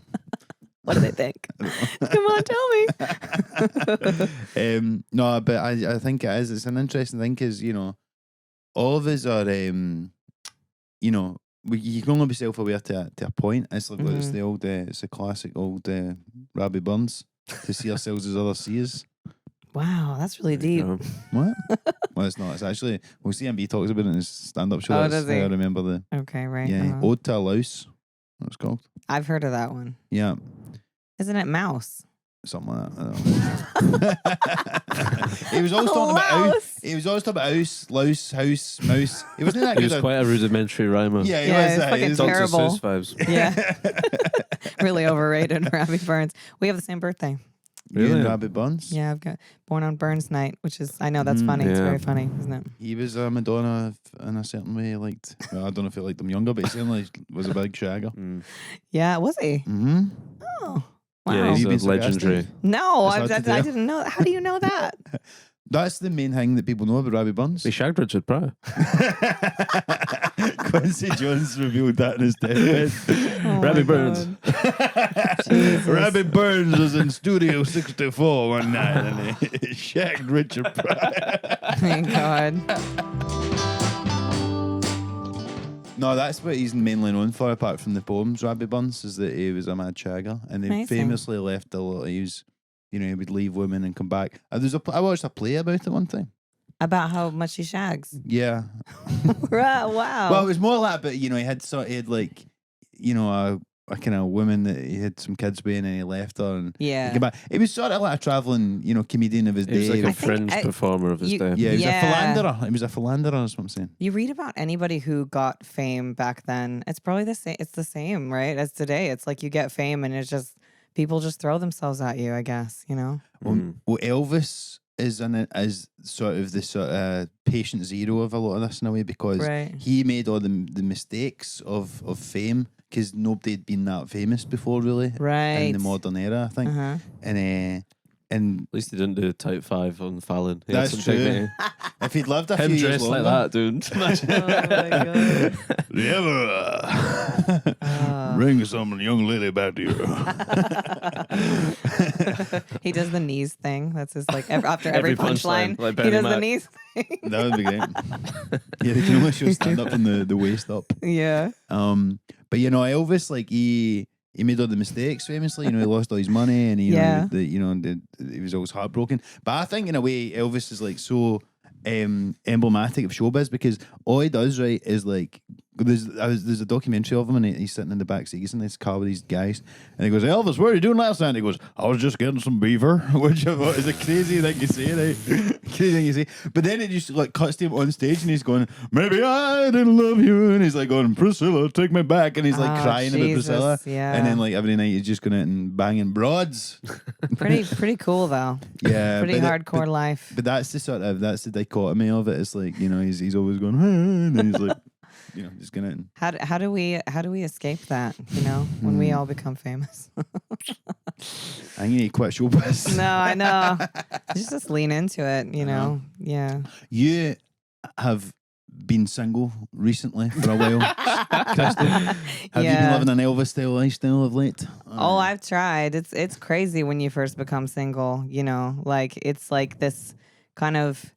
what do they think? Come on, tell me. No, but I think it is. It's an interesting thing because, you know, all of us are, you know, you can only be self-aware to a point. It's like it's the old, it's the classic old Robbie Burns, to see ourselves as others see us. Wow, that's really deep. What? Well, it's not. It's actually, well, CMB talks about it in his stand-up show. Oh, That's does he? how I remember the, Okay, right. yeah, Ode to a Louse, that was called. I've heard of that one. Yeah. Isn't it Mouse? something like that. I don't know. He was always talking about house. He was always talking about house, louse, house, mouse. He wasn't that He good. was quite a rudimentary rhymer. Yeah, he Yeah, was. it's fucking He was Dr. terrible. Seuss vibes. Yeah. Really overrated, Robbie Burns. We have the same birthday. You and Really? Rabbit Buns. Yeah, I've got born on Burns night, which is, I know that's funny. It's yeah. very funny, isn't it? He was a Madonna in a certain way. He liked. Well, I don't know if he liked them younger, but he certainly was a big shagger. Yeah, was he? Mm-hmm. Oh, wow. Yeah, Have he's you been a legendary. sarcastic? No, It's hard to I tell. didn't know. How do you know that? That's the main thing that people know about Rabbit Buns. He shagged Richard Pryor. Quincy Jones revealed that in his deathbed. Oh Robbie my Burns. God. Jesus. Rabbit Burns was in Studio 64 one night and he shagged Richard Pryor. Thank God. No, that's what he's mainly known for, apart from the poems, Rabbit Buns, is that he was a mad shagger. And he Amazing. famously left a lot. He was, he would leave women and come back. I watched a play about it one time. About how much he shags. Yeah. Right, wow. Well, it was more like that, but he had like, a kind of woman that he had some kids with and he left her and yeah. he came back. He was sort of like a travelling, comedian of his He was day. like a I think fringe I- performer of his you- day. Yeah, he was Yeah. a philanderer. He was a philanderer, is what I'm saying. You read about anybody who got fame back then, it's probably the same. It's the same, right? As today. It's like you get fame and it's just, people just throw themselves at you, I guess, Well, Elvis is as sort of the patient zero of a lot of this in a way because Right. he made all the mistakes of fame because nobody had been that famous before, really, Right. in the modern era, I think. Uh-huh. And At least he didn't do type 5 on Fallon. He had That's some true. dignity. if he'd lived a Him few years dressed like longer, that, dude. Oh my God. bring some young lady back to you. He does the knees thing. That's his like after every Every punchline, punchline. like He Bernie does the Mac. knees thing. That would be great. Yeah, they can only show stand up and the waist up. Yeah. But Elvis, like he made all the mistakes famously. He lost all his money and he was always heartbroken. But I think in a way Elvis is like so emblematic of showbiz because all he does right is like there's a documentary of him and he's sitting in the back seat in this car with these guys and he goes, Elvis, what are you doing last night? And he goes, I was just getting some beaver, which I thought is a crazy thing you say, right? Crazy thing you say. But then it just like cuts to him on stage and he's going, maybe I didn't love you, and he's like going, Priscilla, take me back, and he's like Oh, crying about Jesus, Priscilla, yeah. and then like every night he's just going out and banging broads. Pretty cool though. Yeah, Pretty but hardcore life. But that's the dichotomy of it. It's like he's always going, hey, and then he's like, just going out and How do we escape that? When we all become famous. I think you need to quit showbiz. No, I know. Just lean into it. Yeah. You have been single recently for a while, Krystal. Have you been Yeah. living an Elvis style lifestyle of late? Oh, I've tried. It's crazy when you first become single, like it's like this kind of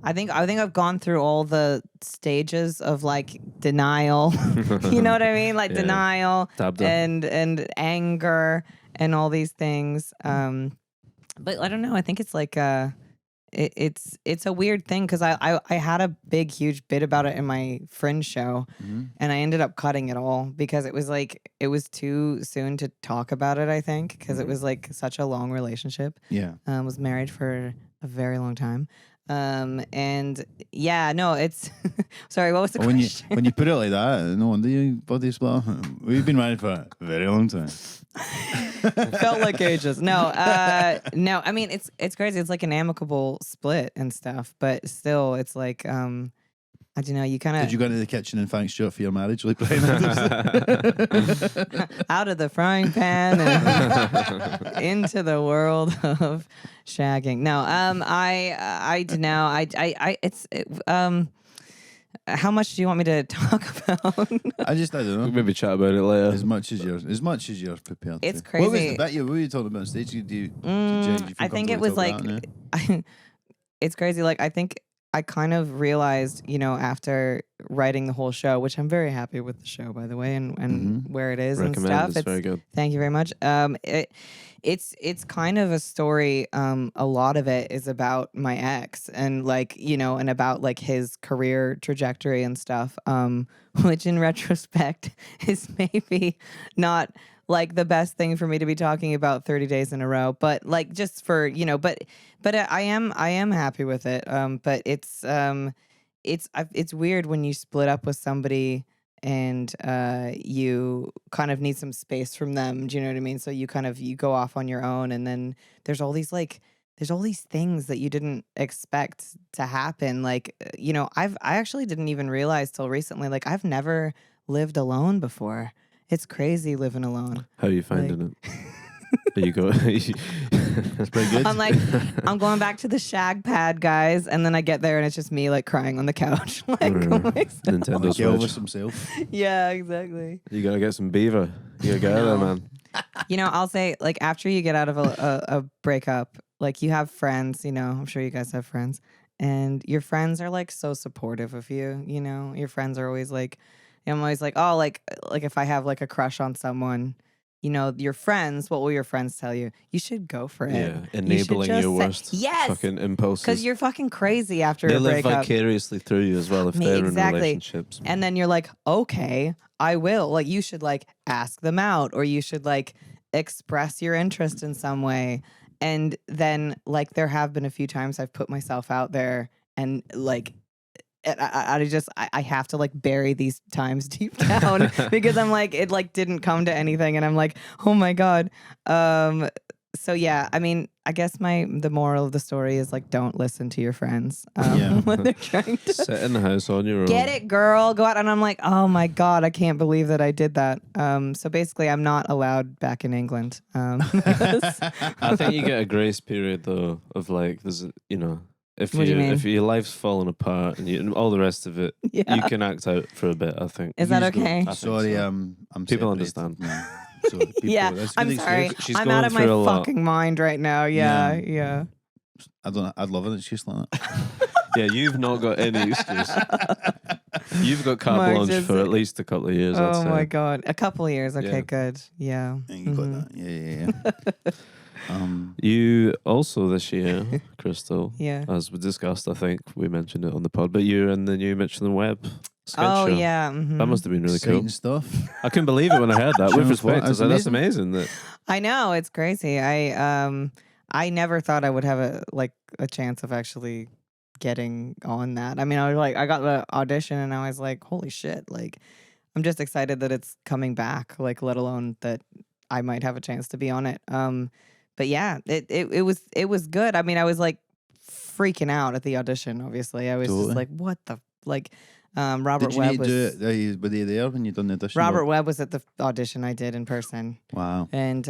I think I've gone through all the stages of like denial. You know what I mean? Like Yeah. denial Tabbed up. and anger and all these things. But I don't know. I think it's like it's a weird thing because I had a big huge bit about it in my Fringe show, and I ended up cutting it all because it was like it was too soon to talk about it. I think because it was like such a long relationship. Yeah. Was married for a very long time. And yeah, no, it's sorry. What was the When question? you put it like that, no wonder you body split. We've been married for a very long time. Felt like ages. No, no. I mean, it's crazy. It's like an amicable split and stuff, but still, it's like I don't know. You kind Did you of go into the kitchen and thank Stuart for your marriage, like Brian Adams? out of the frying pan and into the world of shagging. No, I don't know. How much do you want me to talk about? I don't know. We'll maybe chat about it later. As much as you're prepared. It's to. What was crazy. the bit what were you talking about on stage? Do you I think it was like, it's crazy. Like, I think I kind of realized, after writing the whole show, which I'm very happy with the show, by the way, and where it is Recommend. and stuff. It's very good. Thank you very much. It's kind of a story. A lot of it is about my ex and and about like his career trajectory and stuff. Which in retrospect is maybe not like the best thing for me to be talking about 30 days in a row, but like just for, but I am happy with it. But it's weird when you split up with somebody and you kind of need some space from them. Do you know what I mean? So you go off on your own, and then there's all these things that you didn't expect to happen. Like, I actually didn't even realize till recently, like I've never lived alone before. It's crazy living alone. How are you finding it? Are you go? It's pretty good. I'm like, I'm going back to the shag pad, guys, and then I get there and it's just me like crying on the couch, like Nintendo Get over Switch. himself. Yeah, exactly. You gotta get some beaver. You gotta get out of there, man. I'll say, like, after you get out of a breakup, like you have friends, I'm sure you guys have friends, and your friends are like so supportive of you. Your friends are always like, I'm always like, oh, like if I have like a crush on someone, your friends, what will your friends tell you? You should go for it. Yeah, enabling your worst fucking impulses. Because you're fucking crazy after they a breakup. live vicariously through you as well if they're in relationships. And then you're like, okay, I will. Like, you should like ask them out, or you should like express your interest in some way. And then like there have been a few times I've put myself out there and like I have to like bury these times deep down because I'm like, it like didn't come to anything, and I'm like, oh my God. So yeah, I mean, I guess the moral of the story is like, don't listen to your friends when they're trying to sit in the house on your own. Get it, girl, go out. And I'm like, oh my God, I can't believe that I did that. So basically I'm not allowed back in England. I think you get a grace period though of like, there's If What do you mean? If your life's falling apart and all the rest of it, you can act out for a bit. I think. Is that okay? I think Sorry, so. I'm People separated. understand. No. So people, Yeah, that's I'm really sorry. excuse. She's I'm going out of my through a lot. fucking mind right now. Yeah. I'd love an excuse like that. Yeah, you've not got any excuse. You've got carte Mark blanche just- for at least a couple of years. I'd Oh say. my God. A couple of years. Okay, Yeah. good. Yeah. Yeah, you got that. Yeah. You also this year, Krystal, Yeah. as we discussed, I think we mentioned it on the pod, but you're in the new Mitchell and Webb sketch Oh, show. yeah. mhm. That must have been really Exciting cool. stuff. I couldn't believe it when I heard that. Do you With know respect, what? I was like, that's amazing. That I know. It's crazy. I never thought I would have a chance of actually getting on that. I mean, I was like, I got the audition and I was like, holy shit. Like, I'm just excited that it's coming back, like, let alone that I might have a chance to be on it. But yeah, it was good. I mean, I was like freaking out at the audition, obviously. I was Totally. just like, what the, like, Robert Did you Webb need was, to do it? Were they there when you done the audition? Robert Webb was at the audition I did in person. Wow. And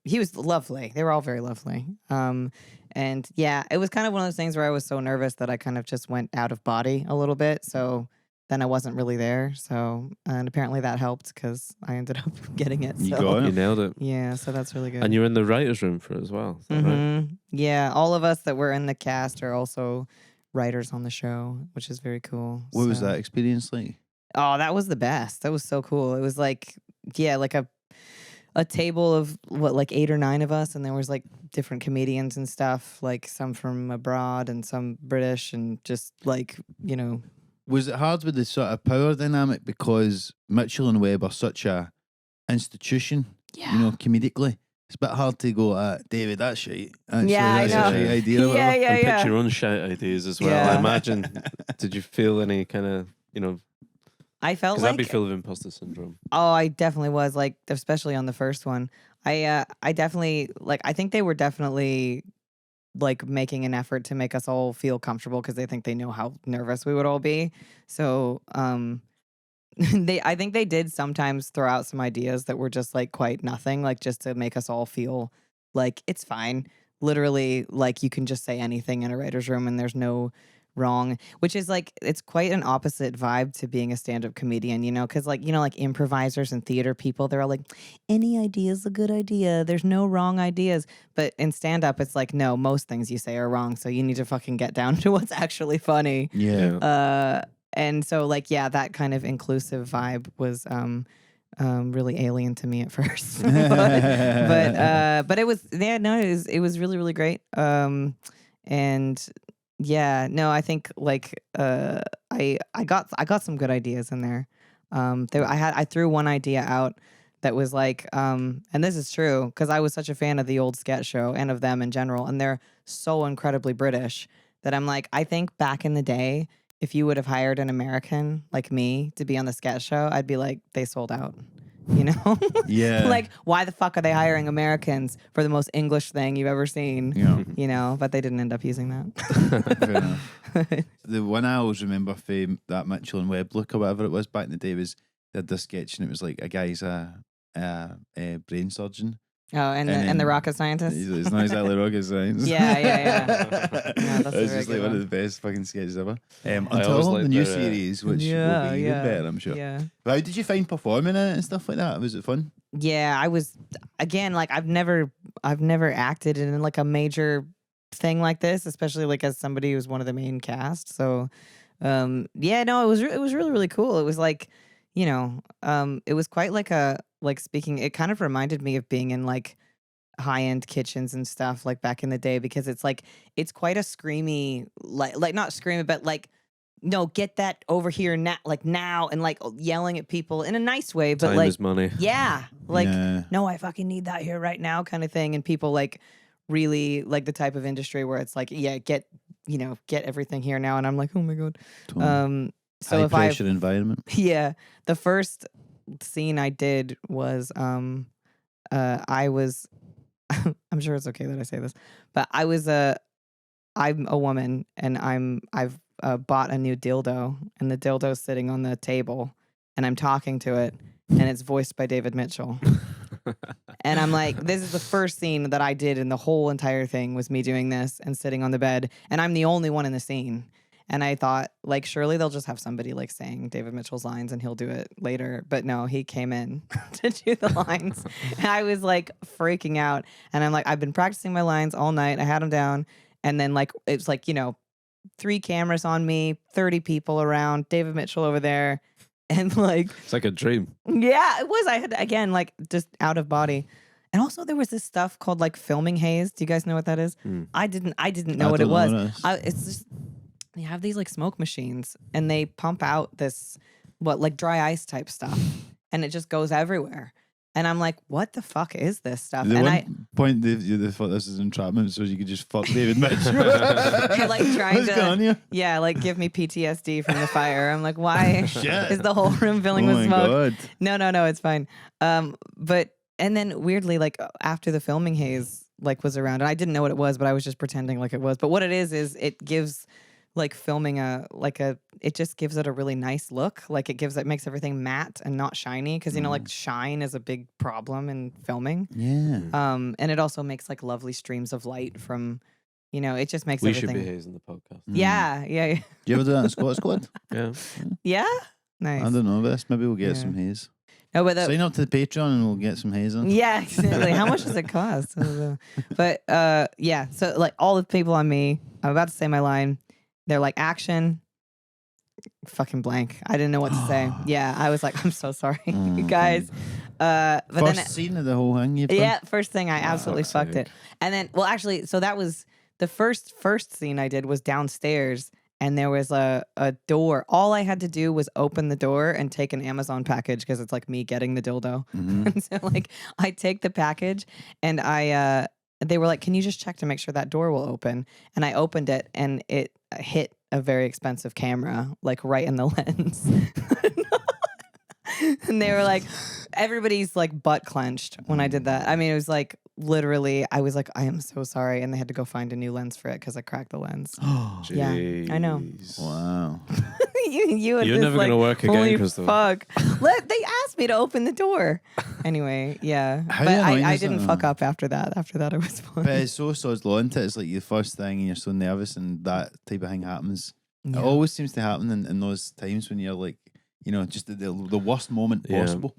he was lovely. They were all very lovely. And yeah, it was kind of one of those things where I was so nervous that I kind of just went out of body a little bit. So then I wasn't really there. So, and apparently that helped because I ended up getting it. You so. got you it. nailed it. Yeah, so that's really good. And you're in the writer's room for it as well. Is that right? Mhm. Yeah, all of us that were in the cast are also writers on the show, which is very cool. What was So- that experience like? Oh, that was the best. That was so cool. It was like, yeah, like a table of like 8 or 9 of us, and there was like different comedians and stuff, like some from abroad and some British, and just like, Was it hard with the sort of power dynamic because Mitchell and Webb are such a institution, comedically? It's a bit hard to go, David, that's shite. Actually, Yeah, I that's know. a shite idea. or Yeah, whatever. yeah, And yeah. pitch your own shout ideas as well. Yeah. I imagine. Did you feel any kind of, I felt because like I'd be filled with imposter syndrome. Oh, I definitely was, like, especially on the first one. I definitely, like, I think they were definitely like making an effort to make us all feel comfortable because they think they know how nervous we would all be. So, I think they did sometimes throw out some ideas that were just like quite nothing, like just to make us all feel like it's fine. Literally, like you can just say anything in a writer's room and there's no wrong, which is like, it's quite an opposite vibe to being a stand-up comedian, because like, like improvisers and theater people, they're all like, any idea is a good idea. There's no wrong ideas. But in stand-up, it's like, no, most things you say are wrong. So you need to fucking get down to what's actually funny. Yeah. And so like, yeah, that kind of inclusive vibe was really alien to me at first. but it was, yeah, no, it was really, really great. And yeah, no, I think like I got some good ideas in there. I threw one idea out that was like, and this is true because I was such a fan of the old sketch show and of them in general, and they're so incredibly British that I'm like, I think back in the day, if you would have hired an American like me to be on the sketch show, I'd be like, they sold out. You know? Yeah. Like, why the fuck are they hiring Americans for the most English thing you've ever seen? Yeah. You know, but they didn't end up using that. Fair enough. The one I always remember from that Mitchell and Webb look or whatever it was back in the day was they had this sketch and it was like a guy's a brain surgeon. Oh, and the rocket scientist? It's not exactly rocket science. Yeah. No, that's It's a just very like good one of one. the best fucking sketches ever. I Until always the liked new their, series, which will Yeah, be even better, I'm sure. Yeah. But how did you find performing in it and stuff like that? Was it fun? Yeah, I was, again, like I've never acted in like a major thing like this, especially like as somebody who's one of the main cast. So, yeah, no, it was really, really cool. It was like, you know, it was quite like speaking, it kind of reminded me of being in like high-end kitchens and stuff like back in the day, because it's like, it's quite a screamy, like not screamy, but like, no, get that over here now, like now, and like yelling at people in a nice way, but Time like, is money. yeah, like, Yeah. no, I fucking need that here right now kind of thing. And people like really like the type of industry where it's like, yeah, get everything here now. And I'm like, oh my God. Totally. So High if pressure environment. yeah, the first scene I did was, I was, I'm sure it's okay that I say this, but I'm a woman and I've bought a new dildo, and the dildo's sitting on the table and I'm talking to it and it's voiced by David Mitchell. And I'm like, this is the first scene that I did in the whole entire thing was me doing this and sitting on the bed, and I'm the only one in the scene. And I thought, like, surely they'll just have somebody like saying David Mitchell's lines and he'll do it later. But no, he came in to do the lines. And I was like freaking out. And I'm like, I've been practicing my lines all night. I had them down. And then like, it's like, 3 cameras on me, 30 people around, David Mitchell over there. And like, It's like a dream. yeah, it was. I had, again, like just out of body. And also there was this stuff called like filming haze. Do you guys know what that is? I didn't know what it was. It's just, they have these like smoke machines and they pump out this, like dry ice type stuff. And it just goes everywhere. And I'm like, what the fuck is this stuff? The And one point they thought this is entrapment, so you could just fuck David Mitchell. You're like trying What's going on to, here? yeah, like give me PTSD from the fire. I'm like, why Shit. is the whole room filling with Oh my smoke? God. No, it's fine. But and then weirdly, like after the filming haze like was around, and I didn't know what it was, but I was just pretending like it was. But what it is it gives like filming it just gives it a really nice look. Like it makes everything matte and not shiny, because like shine is a big problem in filming. Yeah. And it also makes like lovely streams of light from, it just makes We everything. should be hazing the podcast. Yeah. Do you ever do that in Scott Squad? Yeah. Yeah. Nice. I don't know this. Maybe we'll get Yeah. some haze. No, but Sign up to the Patreon and we'll get some haze on. yeah, exactly. How much does it cost? I don't know. But yeah. So like all the people on me, I'm about to say my line. They're like, action. Fucking blank. I didn't know what to say. Yeah, I was like, I'm so sorry, you guys. But First then, scene of the whole thing you've done? yeah, first thing I absolutely fuck's fucked sake. it. And then, well, actually, so that was the first scene I did was downstairs, and there was a door. All I had to do was open the door and take an Amazon package, because it's like me getting the dildo. And so like I take the package, and they were like, can you just check to make sure that door will open? And I opened it, and it hit a very expensive camera, like right in the lens. And they were like, everybody's like butt clenched when I did that. I mean, it was like literally, I was like, I am so sorry. And they had to go find a new lens for it because I cracked the lens. Yeah, I know. Jeez. Wow. you and You're this, never gonna work again, holy Krystal. Fuck. They asked me to open the door. Anyway, yeah. How But annoying I is didn't that, fuck though? up after that. After that, it was fine. But it's so sod's law, isn't it? It's like the first thing and you're so nervous and that type of thing happens. Yeah. It always seems to happen in those times when you're like, just the worst moment Yeah. possible.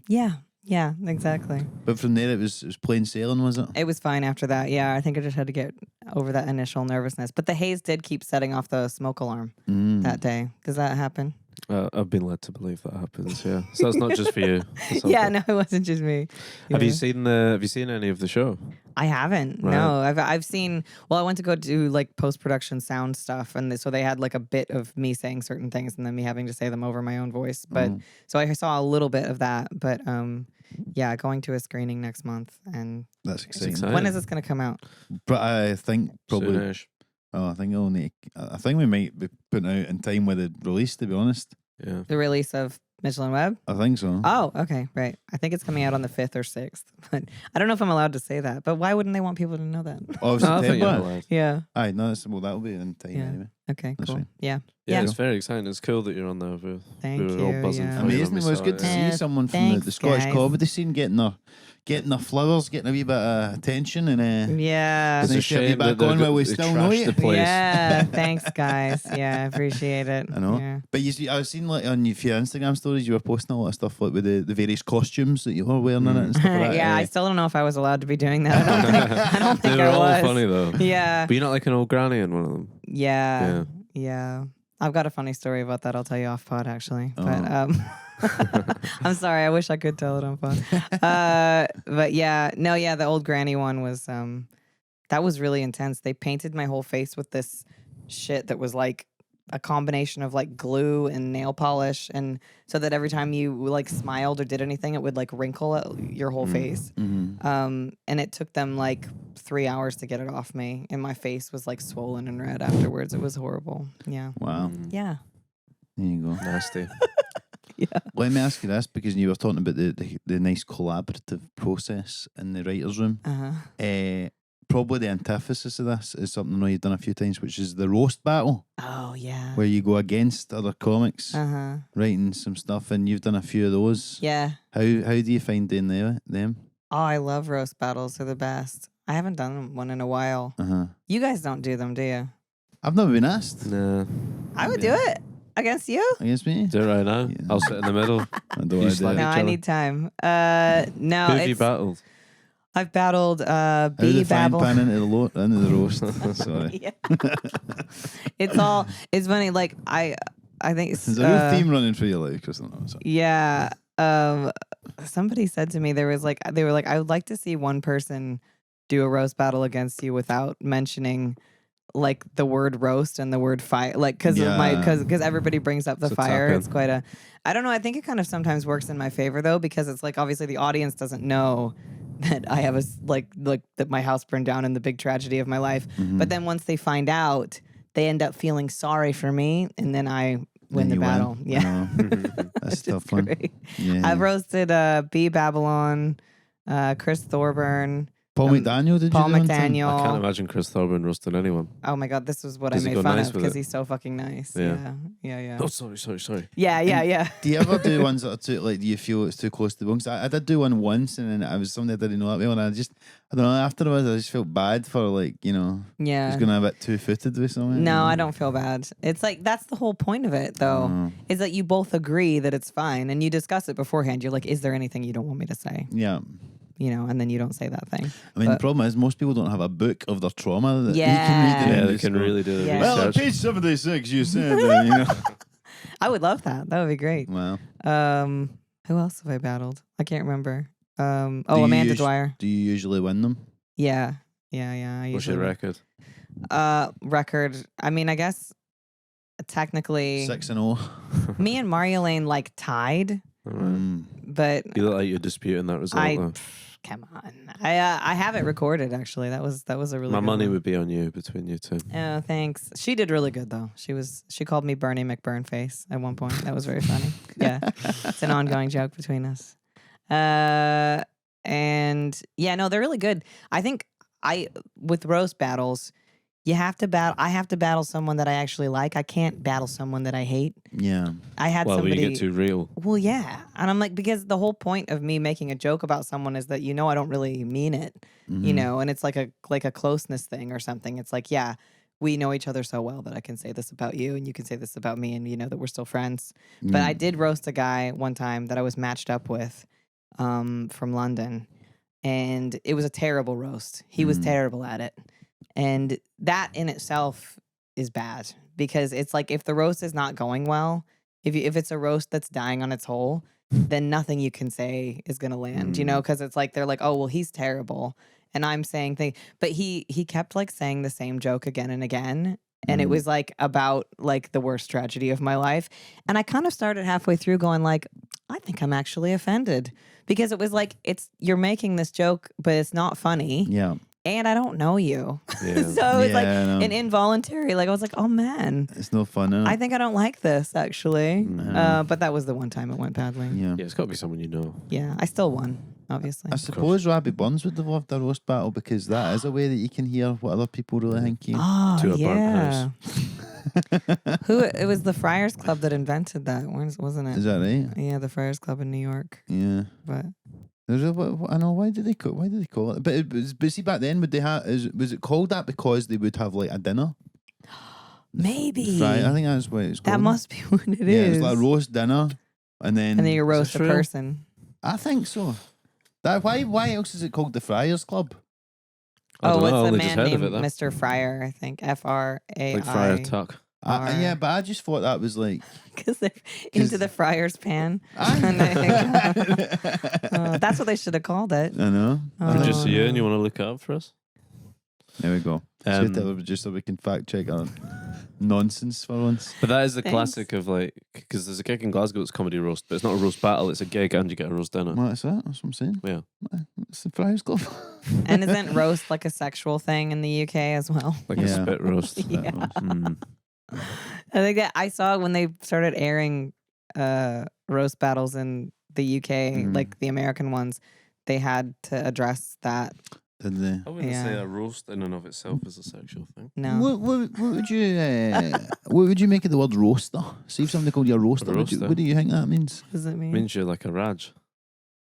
Yeah, exactly. But from there, it was plain sailing, was it? It was fine after that. Yeah, I think I just had to get over that initial nervousness. But the haze did keep setting off the smoke alarm Mm. that day. Does that happen? I've been led to believe that happens. Yeah, so that's not just for you. That's Yeah, okay. no, it wasn't just me. Have Yeah. you seen any of the show? I haven't. Right. No, I've seen. Well, I went to go do like post production sound stuff, and so they had like a bit of me saying certain things, and then me having to say them over my own voice. But so I saw a little bit of that. But yeah, going to a screening next month. And That's exciting. exciting. when is this going to come out? But I think probably. Soonish. Oh, I think I think we might be putting out in time with the release. To be honest, Yeah. The release of Mitchell and Webb. I think so. Oh, okay, right. I think it's coming out on the 5th or 6th, but I don't know if I'm allowed to say that. But why wouldn't they want people to know that? Oh, No, I think you're September. allowed. Yeah. Aye, no, that'll be in time Yeah. anyway. Okay. That's Cool. fine. Yeah. Yeah, Yeah. it's very exciting. It's cool that you're on there. Thank we were all you, buzzing yeah. for you when Amazing. we It was saw good to it. see someone from Thanks, the Scottish guys. comedy scene getting their flowers, getting a wee bit of attention, and Yeah. It's It's a nice to have you shame back that on while we they still know trashed you. the place. Yeah. Thanks, guys. Yeah, I appreciate it. I know. Yeah. But you see, I was seeing like on your Instagram stories, you were posting a lot of stuff like with the various costumes that you were wearing in it and stuff like that. Yeah, I still don't know if I was allowed to be doing that. I don't They think were I all was. funny though. Yeah. But you're not like an old granny in one of them. Yeah. Yeah. I've got a funny story about that. I'll tell you off pod actually. But I'm sorry. I wish I could tell it on pod. But yeah, no, yeah, the old granny one was that was really intense. They painted my whole face with this shit that was like a combination of like glue and nail polish, and so that every time you like smiled or did anything, it would like wrinkle your whole face. And it took them like 3 hours to get it off me, and my face was like swollen and red afterwards. It was horrible. Yeah. Wow. Yeah. There you go. Nasty. Yeah. Let me ask you this, because you were talking about the nice collaborative process in the writer's room. Probably the antithesis of this is something I know you've done a few times, which is the roast battle, Oh yeah. where you go against other comics writing some stuff, and you've done a few of those. Yeah. How do you find doing them? Oh, I love roast battles. They're the best. I haven't done one in a while. You guys don't do them, do you? I've never been asked. Nah. I would do it against you. Against me? Do it right now. Yeah. I'll sit in the middle. I don't You want to do slap it. No, each I other. need time. No, Who have you it's, battled? I've battled How B the frying Babble. pan into the roast. Sorry. Yeah. It's funny. Like I think it's, There's a real theme running through your life, Krystal. No, sorry. yeah. Somebody said to me they were like, I would like to see one person do a roast battle against you without mentioning like the word roast and the word fire, like because everybody brings up the So fire. tap in. It's quite a. I don't know. I think it kind of sometimes works in my favor though, because it's like obviously the audience doesn't know that I have like that my house burned down in the big tragedy of my life. But then once they find out, they end up feeling sorry for me, and then I win Then the you battle. win. Yeah. I know. That's a tough one. Great. Yeah. I've roasted B Babylon, Chris Thorburn, Paul McDaniel, did Paul you do one time? McDaniel. I can't imagine Chris Thorburn roasting anyone. Oh my god, this was what Does I he made go fun nice of with because it? he's so fucking nice. Yeah. Yeah. Oh, sorry. Yeah. Do you ever do ones that are too, like, do you feel it's too close to the bone? 'Cause I did do one once, and then I was somebody I didn't know that well, and I don't know, afterwards I just felt bad for, like, you know, Yeah. just going a bit two-footed with something. No, I don't feel bad. It's like that's the whole point of it, though, is that you both agree that it's fine, and you discuss it beforehand. You're like, "Is there anything you don't want me to say?" Yeah. You know, and then you don't say that thing. I mean, But- the problem is most people don't have a book of their trauma that you Yeah. can read. and Yeah, then they just can go, really do the Yeah. Well, on research. page 76, you said, you know. I would love that. That would be great. Well, Who else have I battled? I can't remember. Do Oh, you Amanda us- Dwyer. do you usually win them? Yeah. I What's your usually record? record. I mean, I guess technically 6-0. me and Mario Lane like tied, Mm. but You look like you're disputing that result. though. come on. I have it recorded actually. That was a really My good money one. would be on you between you two. Oh, thanks. She did really good though. She called me Bernie McBurnface at one point. That was very funny. Yeah. It's an ongoing joke between us. And yeah, no, they're really good. I think with roast battles, I have to battle someone that I actually like. I can't battle someone that I hate. Yeah. I had Well, somebody. when you get too real. Well, yeah. And I'm like, because the whole point of me making a joke about someone is that, I don't really mean it, you know, and it's like a closeness thing or something. It's like, yeah, we know each other so well that I can say this about you and you can say this about me and that we're still friends. But I did roast a guy one time that I was matched up with from London, and it was a terrible roast. He was terrible at it. And that in itself is bad because it's like if the roast is not going well, If it's a roast that's dying on its hole, then nothing you can say is gonna land, because it's like they're like, oh well, he's terrible, and I'm saying things, but he kept like saying the same joke again and again, and it was like about like the worst tragedy of my life, and I kind of started halfway through going like, I think I'm actually offended because it was like you're making this joke, but it's not funny. Yeah. And I don't know you. Yeah. So it's like Yeah, I know. an involuntary, like I was like, oh man, It's no fun, is it? I think I don't like this actually. Mhm. But that was the one time it went badly. Yeah. Yeah, it's got to be someone you know. Yeah, I still won, obviously. I suppose Rabbit Buns would have loved a roast battle because that is a way that you can hear what other people really think you. Oh, To a burnt yeah. house. It was the Friars Club that invented that, wasn't it? Is that right? Yeah, the Friars Club in New York. Yeah. But I know why did they call it? But see, back then would they have? Was it called that because they would have like a dinner? maybe Right, I think that's what it's called. that must be what it is. Yeah, it's like a roast dinner, and then and then you roast a true? person. I think so. That why else is it called the Friars Club? I don't know, I It's a only just man heard of named it, though. Mr. Fryer, I think. F-R-A-I. Like Friar Tuck. Yeah, but I just thought that was like. Because they're into the Friar's pan. I That's what they should have called it. know. Producer Oh, Ewan, no. you want to look it up for us? There we go. Just so we can fact check our nonsense for once. But that is the Thanks. classic of like, because there's a gig in Glasgow that's comedy roast, but it's not a roast battle, it's a gig and you get a roast dinner. Well, that's it. That's what I'm saying. Yeah. It's the Friars Club. And isn't roast like a sexual thing in the UK as well? Like a Yeah. spit roast. Yeah. Mm. I think that I saw when they started airing roast battles in the UK, Mhm. like the American ones, they had to address that. Did they? I wouldn't say Yeah. a roast in and of itself is a sexual thing. No. What would you what would you make of the word roaster? See if somebody called you a roaster. Roaster. What do you think that means? What does it mean? Means you're like a Raj.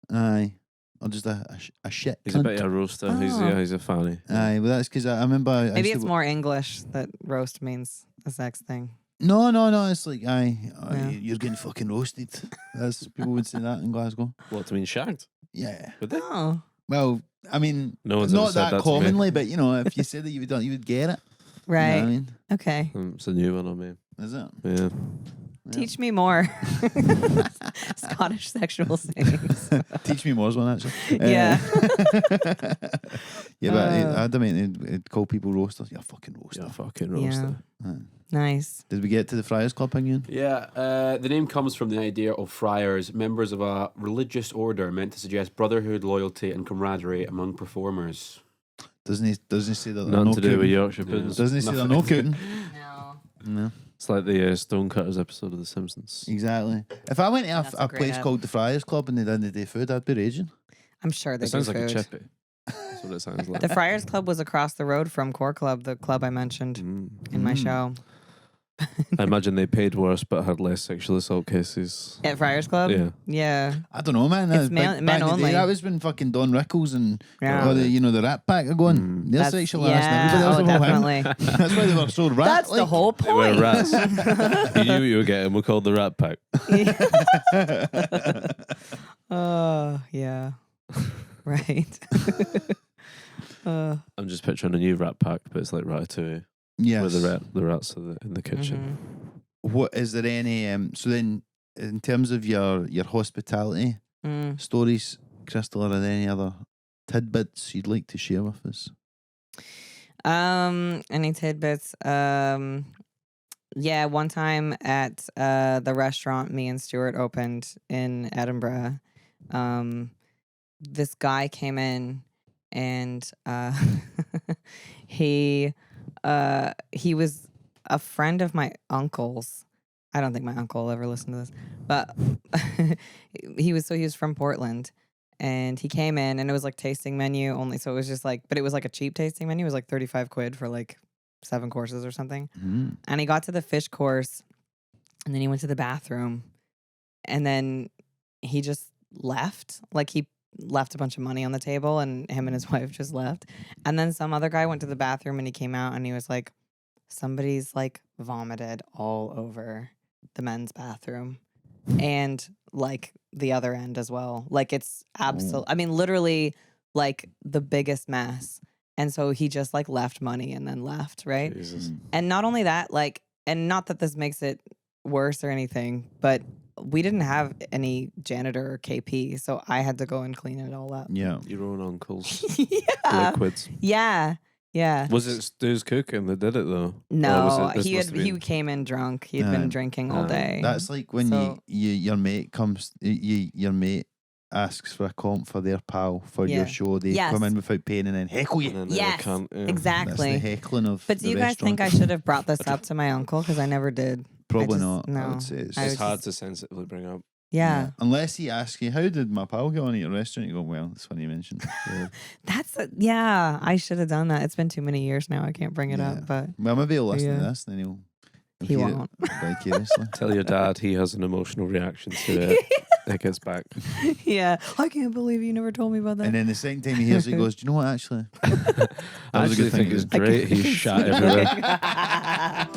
Aye, or just a shit. He's a cunt. bit of a roaster. Oh. He's a fanny. Aye, well that's because I remember. I Maybe used it's to, more English that roast means a sex thing. No. It's like Yeah. you're getting fucking roasted. That's people would say that in Glasgow. What, to mean shagged? Yeah. Would they? Oh, Well, I mean, No one's ever not said that that to me. commonly, but you know, if you said that you would get it. You know right. what I mean, Okay. It's a new one on me. is it? Yeah. Teach me more. Scottish sexual sayings. Teach me more's one actually. Yeah. Yeah, but I don't mean it'd call people roasters. You're a fucking roaster. You're a fucking roaster. Nice. Did we get to the Friars Club again? Yeah, the name comes from the idea of friars, members of a religious order meant to suggest brotherhood, loyalty, and camaraderie among performers. Doesn't he say that they're Nothing no to do with cooting? Yorkshire Yeah. puddings. Doesn't he say they're Nothing. no cooting? No. No, It's like the Stonecutters episode of The Simpsons. exactly. If I went to That's a a great place ad. called the Friars Club and they didn't do food, I'd be raging. I'm sure they It sounds do like a food. chippy. That's what it sounds like. The Friars Club was across the road from Core Club, the club I mentioned in my Mm. show. I imagine they paid worse but had less sexual assault cases. At Friars Club? Yeah. Yeah. I don't know, man. It's That's men back in the day, only. That was when fucking Don Rickles and Yeah. all the Rat Pack are going. They're That's- sexualized. yeah, and everybody else oh, are all him. definitely. That's why they were so rat. That's the whole They were point. rats. You knew what you were getting. We're called the Rat Pack. Oh, yeah. Right. I'm just picturing a new Rat Pack, but it's like Ratatouille. Yes. Where the rats are in the kitchen. What is there any? So then, in terms of your hospitality Mm. stories, Krystal, are there any other tidbits you'd like to share with us? Any tidbits? Yeah, one time at the restaurant me and Stuart opened in Edinburgh, this guy came in and he was a friend of my uncle's. I don't think my uncle will ever listen to this, but he was from Portland. And he came in and it was like tasting menu only. So it was just like, but it was like a cheap tasting menu. It was like 35 quid for like 7 courses or something. Mm. And he got to the fish course and then he went to the bathroom and then he just left. Like he left a bunch of money on the table and him and his wife just left. And then some other guy went to the bathroom and he came out and he was like, somebody's like vomited all over the men's bathroom. And like the other end as well. Like it's I mean, literally like the biggest mess. And so he just like left money and then left, right? Jesus. And not only that, like, and not that this makes it worse or anything, but we didn't have any janitor or KP, so I had to go and clean it all up. Yeah. Your own uncle's Yeah. liquids. Yeah. Yeah. Was it Stu's cooking that did it though? No, this he must have he been- came in drunk. He had been drinking all day. That's like when So- your mate comes, your mate asks for a comp for their pal for Yeah. your show. They Yes. come in without paying and then heckle you. And then they Yes, can't, yeah. That's the exactly. heckling of But do the you guys think I restaurant. should have brought this up to my uncle? Because I never did. Probably just- not. I no. would say it's, I It's would hard just- to sensitively bring up. Yeah. Unless he asks you, how did my pal get on at your restaurant? You go, well, that's funny you mentioned. Yeah. I should have done that. It's been too many years now. I can't bring it Yeah. up, but Well, maybe he'll listen to Yeah. this, then he'll he hear it won't. vicariously. Tell your dad he has an emotional reaction to it. It gets back. Yeah. I can't believe you never told me about that. And then the second time he hears it, he goes, do you know what, actually? I was a actually good think thing. it's great. He's shot everywhere.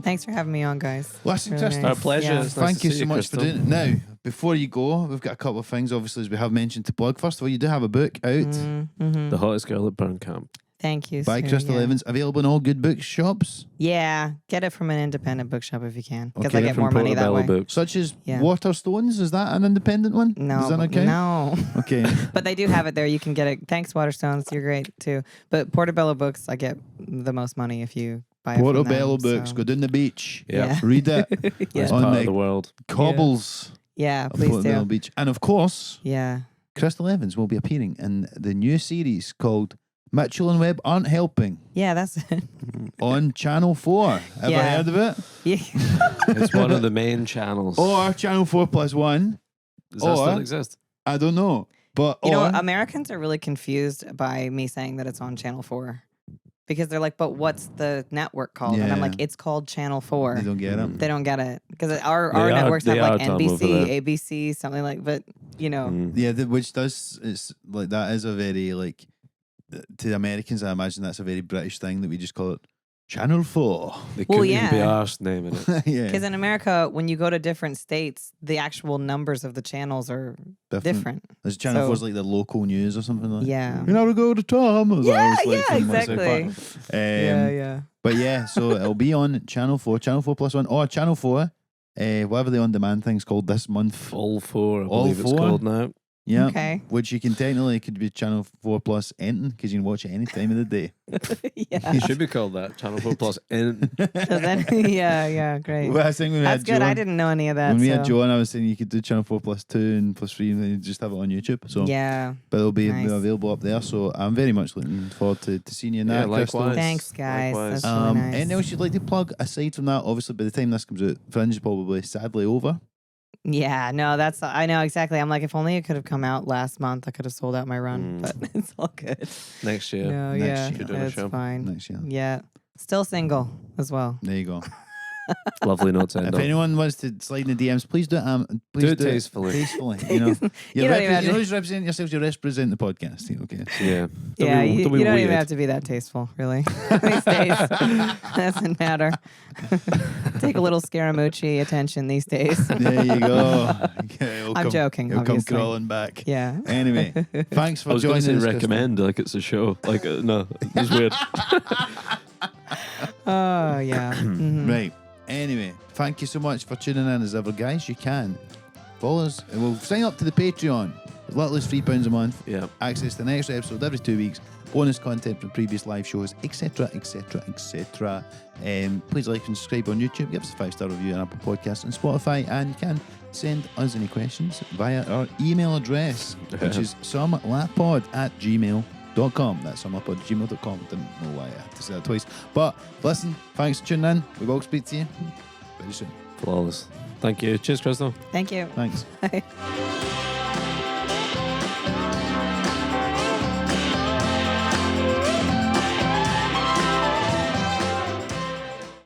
Thanks for having me on, guys. Listen, Really Krystal, nice. Our pleasure. Yeah. It's nice thank to you see so much for Krystal. doing it. Now, before you go, we've got a couple of things, obviously, as we have mentioned, to plug. First of all, you do have a book out Mm-hmm. The hottest girl at Burn Camp. Thank you. by sir, Krystal yeah. Evans, available in all good bookshops, Yeah. Get it from an independent bookshop if you can. Because Okay, I get From more money that Portobello way. Books. such as Yeah. Waterstones. Is that an independent one? No. Does that not count? No. Okay. But they do have it there. You can get it. Thanks, Waterstones. You're great too. But Portobello Books, I get the most money if you buy it. Portobello from them, books. so- Go down the beach. Yeah. Read it. Yeah. It's On part the of the world. Cobbles Yeah, of please Portobello do. Beach. And of course, Yeah. Krystal Evans will be appearing in the new series called Mitchell and Webb Aren't Helping Yeah, that's it. on Channel 4. Ever Yeah. heard of it? Yeah. It's one of the main channels. Or Channel 4+1. Does that or- still exist? I don't know. But You know, or, Americans are really confused by me saying that it's on Channel 4 because they're like, but what's the network called? And I'm Yeah. like, it's called Channel 4. they don't get it. They don't get it because our They are- networks have they like are dumb over NBC, there. ABC, something like. But you know, Mm. Yeah, which does, it's like, that is a very, like, to the Americans, I imagine that's a very British thing that we just call it Channel 4. They Well, couldn't even be yeah. arsed naming it. Yeah. because in America, when you go to different states, the actual numbers of the channels are different. There's Channel So- 4's like the local news or something like that. Yeah. You never go to Tom. Or Yeah, that was like yeah, from South exactly. Park. Yeah. But yeah, so it'll be on Channel 4, Channel 4+1, or Channel 4, whatever the on-demand thing's called this month. All four, I All believe it's four? called now. Yeah. Okay. Which you can technically, could be Channel 4 plus anything because you can watch it any time of the day. Yeah. It should be called that. Channel 4 Plus. In. So then, yeah, great. Well, I think when we That's had good. Joe, I didn't know any of that. when we so. had Joe, and I was saying you could do Channel 4+2 and +3 and then you just have it on YouTube. So, Yeah. but it'll be Nice. available up there. So I'm very much looking forward to seeing you in Yeah, that. Krystal. likewise. Thanks, guys. Likewise. That's really nice. Anything else you'd like to plug aside from that? Obviously, by the time this comes out, Fringe is probably sadly over. Yeah, no, I know exactly. I'm like, if only it could have come out last month, I could have sold out my run, but it's all good. Next year. No, Next yeah, year. You're doing a it's show. fine. Next year. Yeah, still single as well. There you go. Lovely note to end If on. anyone wants to slide in the DMs, please do it. Please Do it tastefully. Tastefully, you know. You You're don't even have to- always representing yourselves. You represent the podcast. Okay. Yeah. Yeah, you don't be don't even weird. have to be that tasteful, really. These days, doesn't matter. Take a little Scaramucci attention these days. There you go. Okay, I'm joking, He'll come obviously. crawling back. Yeah. Anyway, thanks for I was going joining to say us. Krystal. recommend, like it's a show. Like, no, it's weird. Oh yeah. Mhm. Right. Anyway, thank you so much for tuning in as ever, guys. You can follow us. And we'll sign up to the Patreon. As little as £3 a month. Yeah. Access to an extra episode every 2 weeks. Bonus content from previous live shows, etc., etc., etc. Please like and subscribe on YouTube. Give us a 5-star review on Apple Podcasts and Spotify. And you can send us any questions via our email address, which is somelapod@gmail.com. That's somelapod@gmail.com. Didn't know why I had to say that twice. But listen, thanks for tuning in. We will speak to you very soon. Flawless. Thank you. Cheers, Krystal. Thank you. Thanks. Bye.